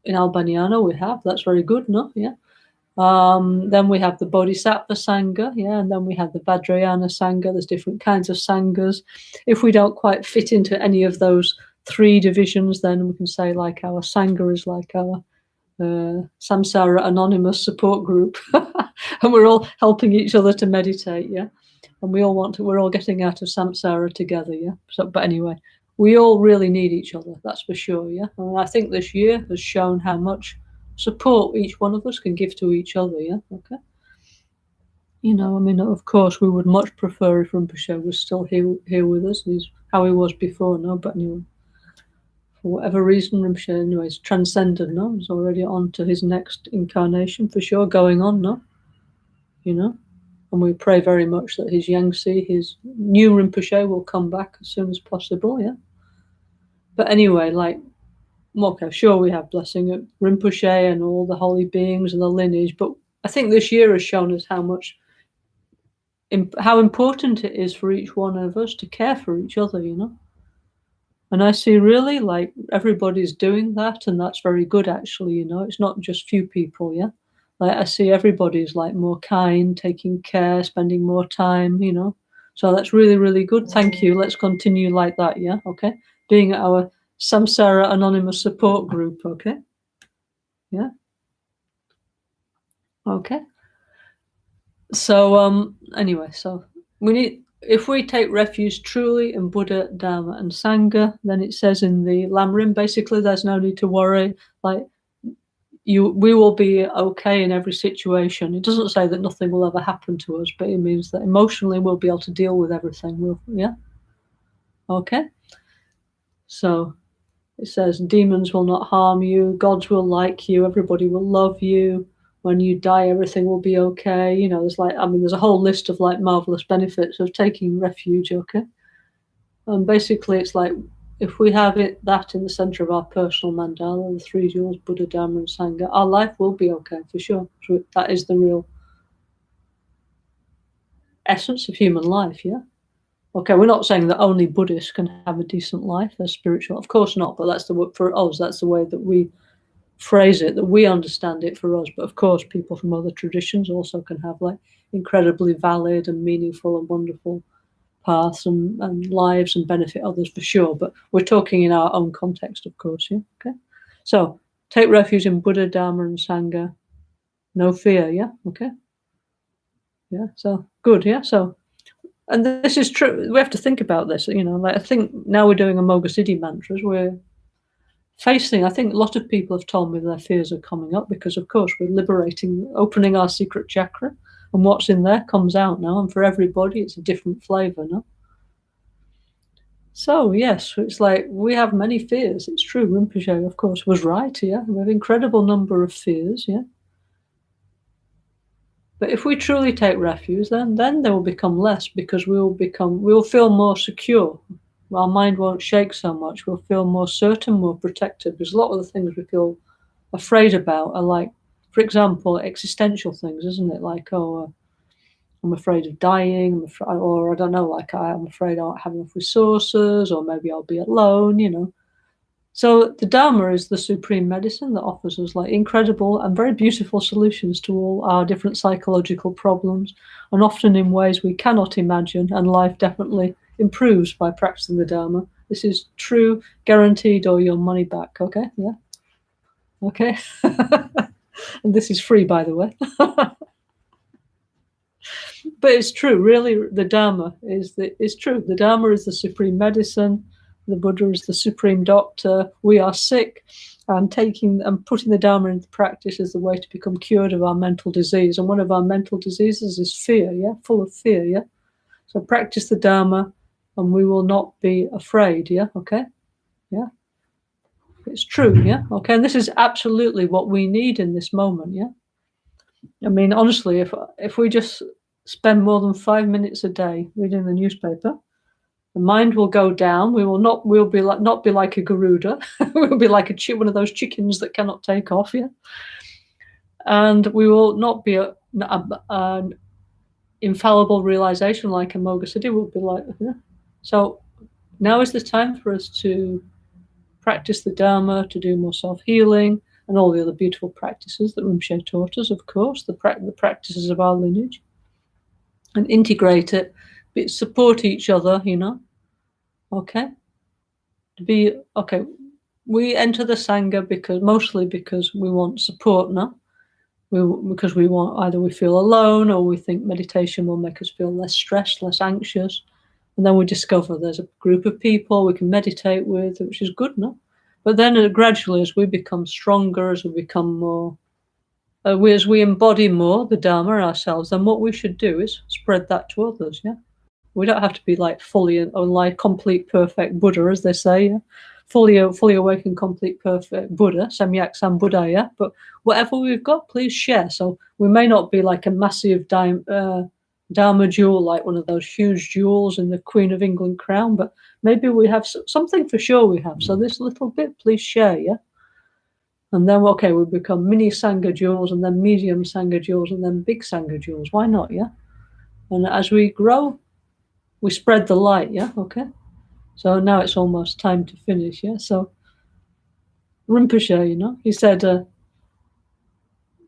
in Albaniano we have, that's very good, no? Yeah. Then we have the Bodhisattva Sangha, yeah, and then we have the Vajrayana Sangha. There's different kinds of Sanghas. If we don't quite fit into any of those 3 divisions, then we can say, like, our Sangha is like our Samsara Anonymous support group, and we're all helping each other to meditate, yeah, and we're all getting out of samsara together, yeah. So, but anyway, we all really need each other, that's for sure, yeah. And I think this year has shown how much support each one of us can give to each other, yeah, okay. You know, I mean, of course, we would much prefer if Rinpoche was still here with us, he's how he was before, no, but anyway. For whatever reason, Rinpoche, anyways, transcended, no? He's already on to his next incarnation, for sure, going on, no? You know? And we pray very much that his Yangtze, his new Rinpoche, will come back as soon as possible, yeah? But anyway, like, okay, sure, we have blessing at Rinpoche and all the holy beings and the lineage, but I think this year has shown us how important it is for each one of us to care for each other, you know? And I see really, like, everybody's doing that, and that's very good, actually, you know. It's not just few people, yeah. Like, I see everybody's, like, more kind, taking care, spending more time, you know. So that's really, really good. Thank you. Let's continue like that, yeah, okay? Being our Samsara Anonymous support group, okay? Yeah. Okay. So, anyway, so if we take refuge truly in Buddha, Dharma, and Sangha, then it says in the Lamrim, basically, there's no need to worry. Like, we will be okay in every situation. It doesn't say that nothing will ever happen to us, but it means that emotionally we'll be able to deal with everything. Yeah? Okay? So it says demons will not harm you, gods will like you, everybody will love you. When you die, everything will be okay. You know, there's a whole list of, like, marvelous benefits of taking refuge, okay? And basically, it's like, if we have that in the center of our personal mandala, the 3 jewels, Buddha, Dharma, and Sangha, our life will be okay, for sure. So that is the real essence of human life, yeah? Okay, we're not saying that only Buddhists can have a decent life, they're spiritual. Of course not, but for us, that's the way that we phrase it, that we understand it for us. But of course, people from other traditions also can have, like, incredibly valid and meaningful and wonderful paths and lives and benefit others, for sure. But we're talking in our own context, of course, yeah? Okay. So take refuge in Buddha, Dharma, and Sangha. No fear, yeah? Okay. Yeah, so good, yeah? So, and this is true. We have to think about this, you know, like, I think now we're doing Amoga Siddhi mantras, we're facing, I think a lot of people have told me their fears are coming up because, of course, we're opening our secret chakra, and what's in there comes out now, and for everybody it's a different flavor, no? So, yes, it's like we have many fears. It's true, Rinpoche, of course, was right, yeah? We have an incredible number of fears, yeah? But if we truly take refuge, then there will become less, because we'll feel more secure. Our mind won't shake so much. We'll feel more certain, more protected, because a lot of the things we feel afraid about are, like, for example, existential things, isn't it? Like, I'm afraid of dying, or I don't know, like, I'm afraid I won't have enough resources, or maybe I'll be alone, you know. So the Dharma is the supreme medicine that offers us, like, incredible and very beautiful solutions to all our different psychological problems, and often in ways we cannot imagine, and life definitely improves by practicing the Dharma. This is true, guaranteed, or your money back, okay? Yeah? Okay? And this is free, by the way. But it's true, really, the Dharma is true. The Dharma is the supreme medicine. The Buddha is the supreme doctor. We are sick, and putting the Dharma into practice is the way to become cured of our mental disease. And one of our mental diseases is fear, yeah? Full of fear, yeah? So practice the Dharma, and we will not be afraid, yeah? Okay? Yeah? It's true, yeah? Okay, and this is absolutely what we need in this moment, yeah? I mean, honestly, if we just spend more than 5 minutes a day reading the newspaper, the mind will go down. We'll be like a Garuda. We'll be like one of those chickens that cannot take off, yeah? And we will not be an infallible realization like a Moga City. We'll be like, yeah. So now is the time for us to practice the Dharma, to do more self-healing, and all the other beautiful practices that Rinpoche taught us, of course, the practices of our lineage, and integrate it, support each other, you know, okay? We enter the Sangha mostly because we want support, no? Because either we feel alone or we think meditation will make us feel less stressed, less anxious. And then we discover there's a group of people we can meditate with, which is good, no? But then gradually, as we become stronger, as we become more, as we embody more the Dharma ourselves, then what we should do is spread that to others, yeah? We don't have to be like complete, perfect Buddha, as they say, yeah? Fully awakened, complete, perfect Buddha, Samyak Sambuddhaya, but whatever we've got, please share. So we may not be like a massive Dharma jewel, like one of those huge jewels in the Queen of England crown, but maybe we have something for sure we have. So this little bit, please share, yeah? And then, okay, we become mini Sangha jewels, and then medium Sangha jewels, and then big Sangha jewels. Why not, yeah? And as we grow, we spread the light, yeah? Okay? So now it's almost time to finish, yeah? So Rinpoche, you know, he said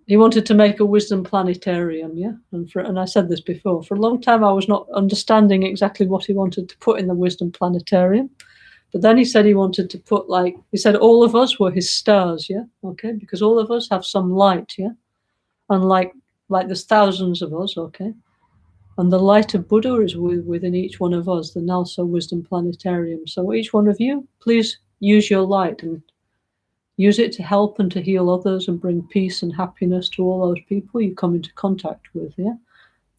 he wanted to make a wisdom planetarium, yeah? And I said this before. For a long time, I was not understanding exactly what he wanted to put in the wisdom planetarium. But then he said he wanted to put, he said all of us were his stars, yeah? Okay? Because all of us have some light, yeah? And like there's thousands of us, okay? And the light of Buddha is within each one of us, the NgalSo Wisdom Planetarium. So each one of you, please use your light and use it to help and to heal others and bring peace and happiness to all those people you come into contact with, yeah?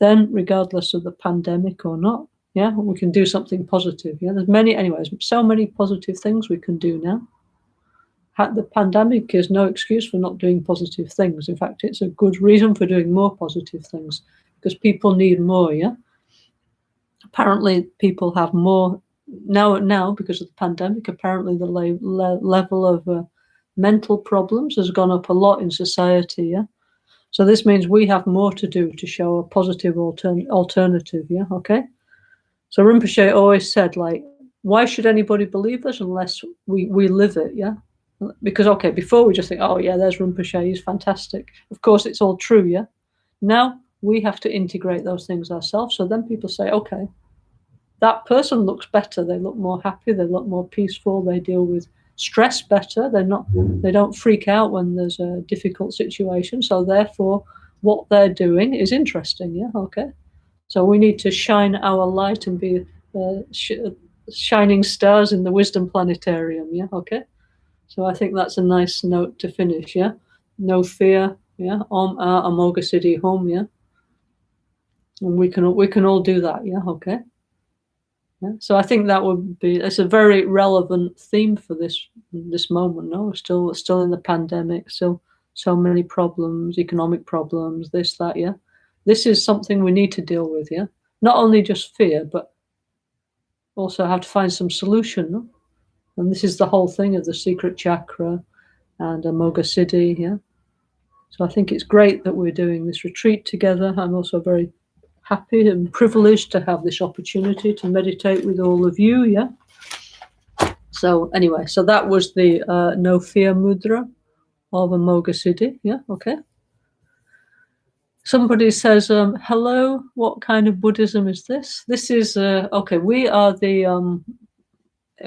Then, regardless of the pandemic or not, yeah, we can do something positive, yeah? There's so many positive things we can do now. The pandemic is no excuse for not doing positive things. In fact, it's a good reason for doing more positive things, because people need more, yeah? Apparently, people have more now because of the pandemic. Apparently, the level of mental problems has gone up a lot in society, yeah? So this means we have more to do to show a positive alternative, yeah? Okay? So Rinpoche always said, why should anybody believe us unless we live it, yeah? Because, okay, before we just think, oh, yeah, there's Rinpoche, he's fantastic. Of course, it's all true, yeah? Now we have to integrate those things ourselves. So then people say, okay, that person looks better. They look more happy. They look more peaceful. They deal with stress better. They don't freak out when there's a difficult situation. So therefore, what they're doing is interesting, yeah? Okay. So we need to shine our light and be shining stars in the wisdom planetarium, yeah? Okay. So I think that's a nice note to finish, yeah? No fear, yeah? Om Amoga Siddhi Home, yeah? And we can all do that, yeah? Okay. Yeah? So I think it's a very relevant theme for this moment, no? We're still in the pandemic, still so many problems, economic problems, this, that, yeah? This is something we need to deal with, yeah? Not only just fear, but also have to find some solution, no? And this is the whole thing of the secret chakra and Amoga Siddhi, yeah? So I think it's great that we're doing this retreat together. I'm also very happy and privileged to have this opportunity to meditate with all of you, yeah? So anyway, so that was the no fear mudra of Amoga Siddhi, yeah? Okay. Somebody says, hello, what kind of Buddhism is this? This is, okay, we are the,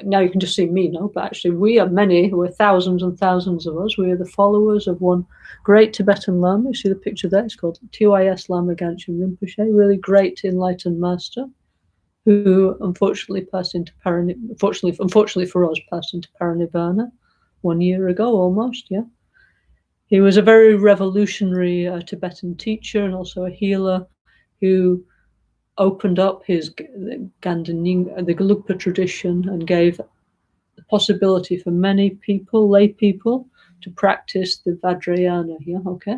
now you can just see me, no, but actually we're thousands and thousands of us. We are the followers of one great Tibetan Lama. You see the picture there? It's called TYS Lama Ganchen Rinpoche, really great enlightened master who unfortunately unfortunately for us, passed into Parinibbana 1 year ago almost, yeah. He was a very revolutionary Tibetan teacher and also a healer who opened up the Gelugpa tradition and gave possibility for many people, lay people, to practice the Vajrayana. Yeah, okay.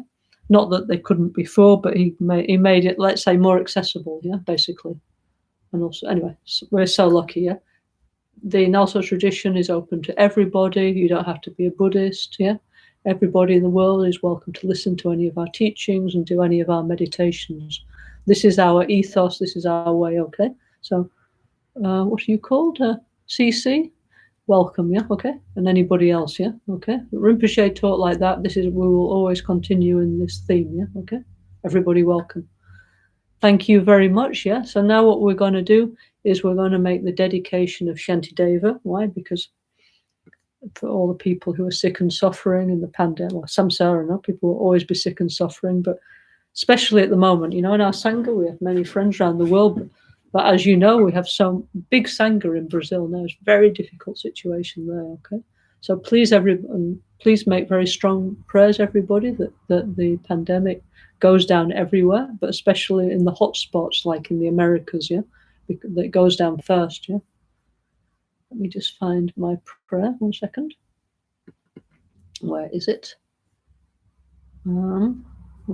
Not that they couldn't before, but he made it, let's say, more accessible. Yeah, basically. And also, anyway, we're so lucky. Yeah, the NgalSo tradition is open to everybody. You don't have to be a Buddhist. Yeah, everybody in the world is welcome to listen to any of our teachings and do any of our meditations. This is our ethos. This is our way. Okay. So, what are you called? CC. Welcome, yeah, okay, and anybody else, yeah, okay. Rinpoche taught like that. We will always continue in this theme, yeah, okay. Everybody welcome. Thank you very much, yeah. So now what we're going to do is we're going to make the dedication of Shantideva. Why? Because for all the people who are sick and suffering in the pandemic, well, samsara, no, people will always be sick and suffering, but especially at the moment, in our Sangha, we have many friends around the world, but as you know, we have some big Sangha in Brazil now. It's a very difficult situation there, okay? So please make very strong prayers, everybody, that the pandemic goes down everywhere, but especially in the hot spots like in the Americas, yeah? That it goes down first, yeah? Let me just find my prayer, 1 second. Where is it? 1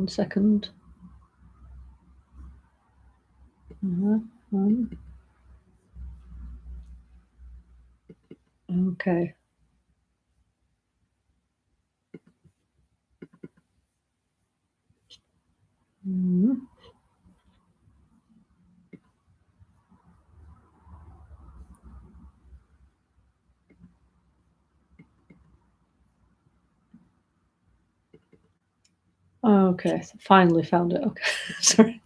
second. Okay. Okay, finally found it. Okay, sorry.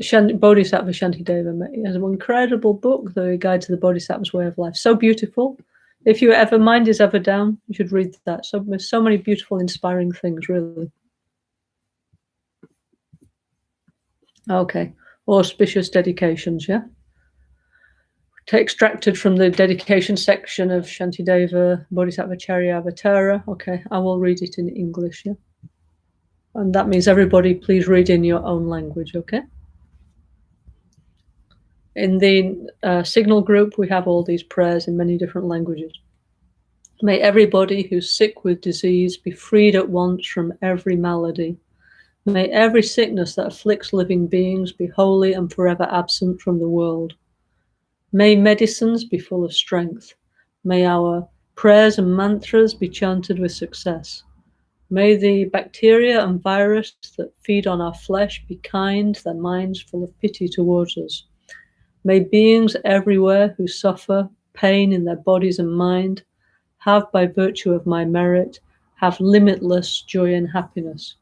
Bodhisattva Shantideva has an incredible book, The Guide to the Bodhisattva's Way of Life. So beautiful. If your mind is ever down, you should read that. So there's so many beautiful, inspiring things, really. Okay, auspicious dedications, yeah? Extracted from the dedication section of Shantideva Bodhisattva Charyavatara. Okay, I will read it in English, yeah? And that means everybody please read in your own language, okay? In the Signal group, we have all these prayers in many different languages. May everybody who's sick with disease be freed at once from every malady. May every sickness that afflicts living beings be wholly and forever absent from the world. May medicines be full of strength. May our prayers and mantras be chanted with success. May the bacteria and virus that feed on our flesh be kind, their minds full of pity towards us. May beings everywhere who suffer pain in their bodies and mind have, by virtue of my merit, have limitless joy and happiness.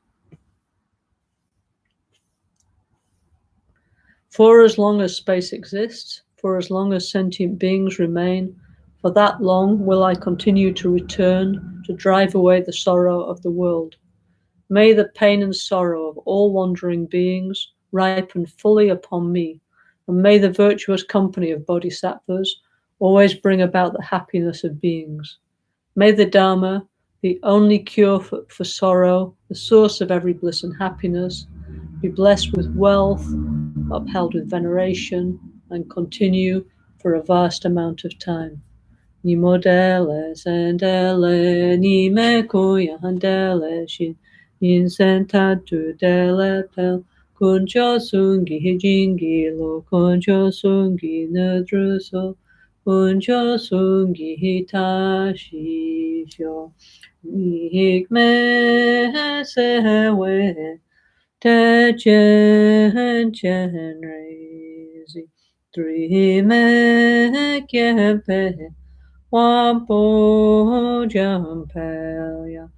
For as long as space exists, for as long as sentient beings remain, for that long will I continue to return to drive away the sorrow of the world. May the pain and sorrow of all wandering beings ripen fully upon me, and may the virtuous company of bodhisattvas always bring about the happiness of beings. May the Dharma, the only cure for sorrow, the source of every bliss and happiness, be blessed with wealth, upheld with veneration, and continue for a vast amount of time. Ni modele sendele, ni me koyandele shin, in sentatu dele pel, kuncho sungi jingi lo, kuncho sungi nedruso, kuncho sungi hitashi sho, hikme sewe, te chen chen rezi, 3 me kyepe, Wampo Jampelya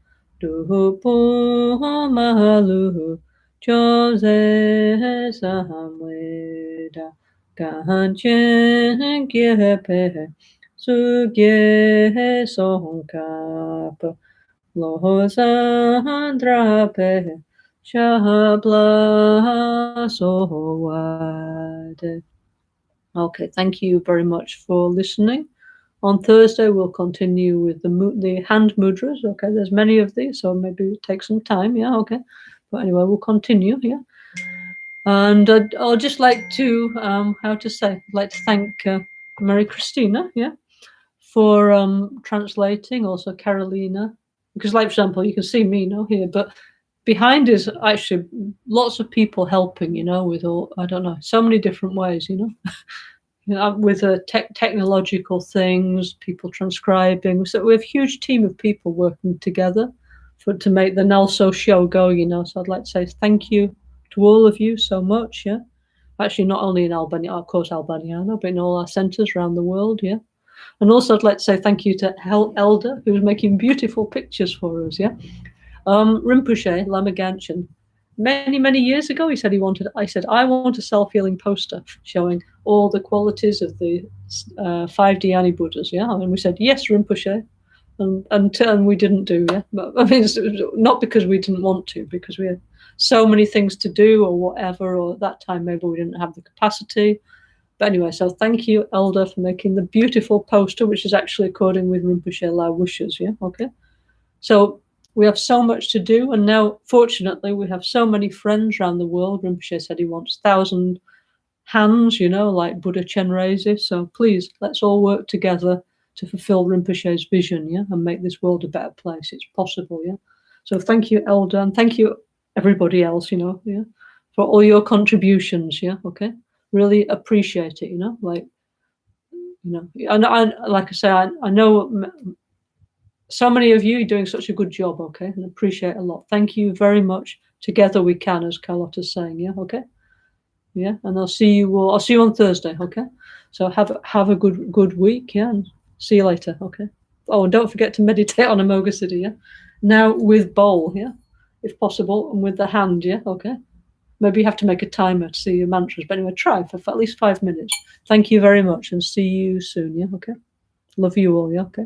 Dupu Malu Jose Samweda Ganchen Gyepe Sugye Sonkap Losandrape Shabla Sowade. Okay, thank you very much for listening. On Thursday, we'll continue with the hand mudras. Okay, there's many of these, so maybe take some time. Yeah, okay. But anyway, we'll continue. Yeah. And I'd just like to, I'd like to thank Mary Christina, yeah, for translating, also Carolina, because like, for example, you can see me now here, but behind is actually lots of people helping, with all, I don't know, so many different ways, with technological things, people transcribing. So we have a huge team of people working together to make the NgalSo show go, So I'd like to say thank you to all of you so much, yeah. Actually, not only in Albania, of course, Albaniano, but in all our centres around the world, yeah. And also, I'd like to say thank you to Elder, who was making beautiful pictures for us, yeah. Rinpoche, Lama Caroline, many years ago, he said I said, I want a self-healing poster showing all the qualities of the 5 Dhyani Buddhas, yeah. And we said, yes, Rinpoche. And we didn't do, yeah. But I mean, it's not because we didn't want to, because we had so many things to do or whatever, or at that time maybe we didn't have the capacity. But anyway, so thank you, Elder, for making the beautiful poster, which is actually according with Rinpoche Lao wishes, yeah, okay. So we have so much to do, and now, fortunately, we have so many friends around the world. Rinpoche said he wants 1,000 hands, like Buddha Chenrezig. So please, let's all work together to fulfill Rinpoche's vision, yeah, and make this world a better place. It's possible, yeah. So thank you, Elder, and thank you, everybody else, yeah, for all your contributions, yeah, okay. Really appreciate it, and like I say, I know so many of you doing such a good job, okay, and appreciate a lot. Thank you very much. Together we can, as Carlotta's saying, yeah, okay, yeah, and I'll see you on Thursday, okay. So have a good week, yeah, and see you later, okay. Oh, and don't forget to meditate on Amoga City, yeah. Now with bowl, yeah, if possible, and with the hand, yeah, okay. Maybe you have to make a timer to see your mantras, but anyway, try for at least 5 minutes. Thank you very much, and see you soon, yeah, okay. Love you all, yeah, okay.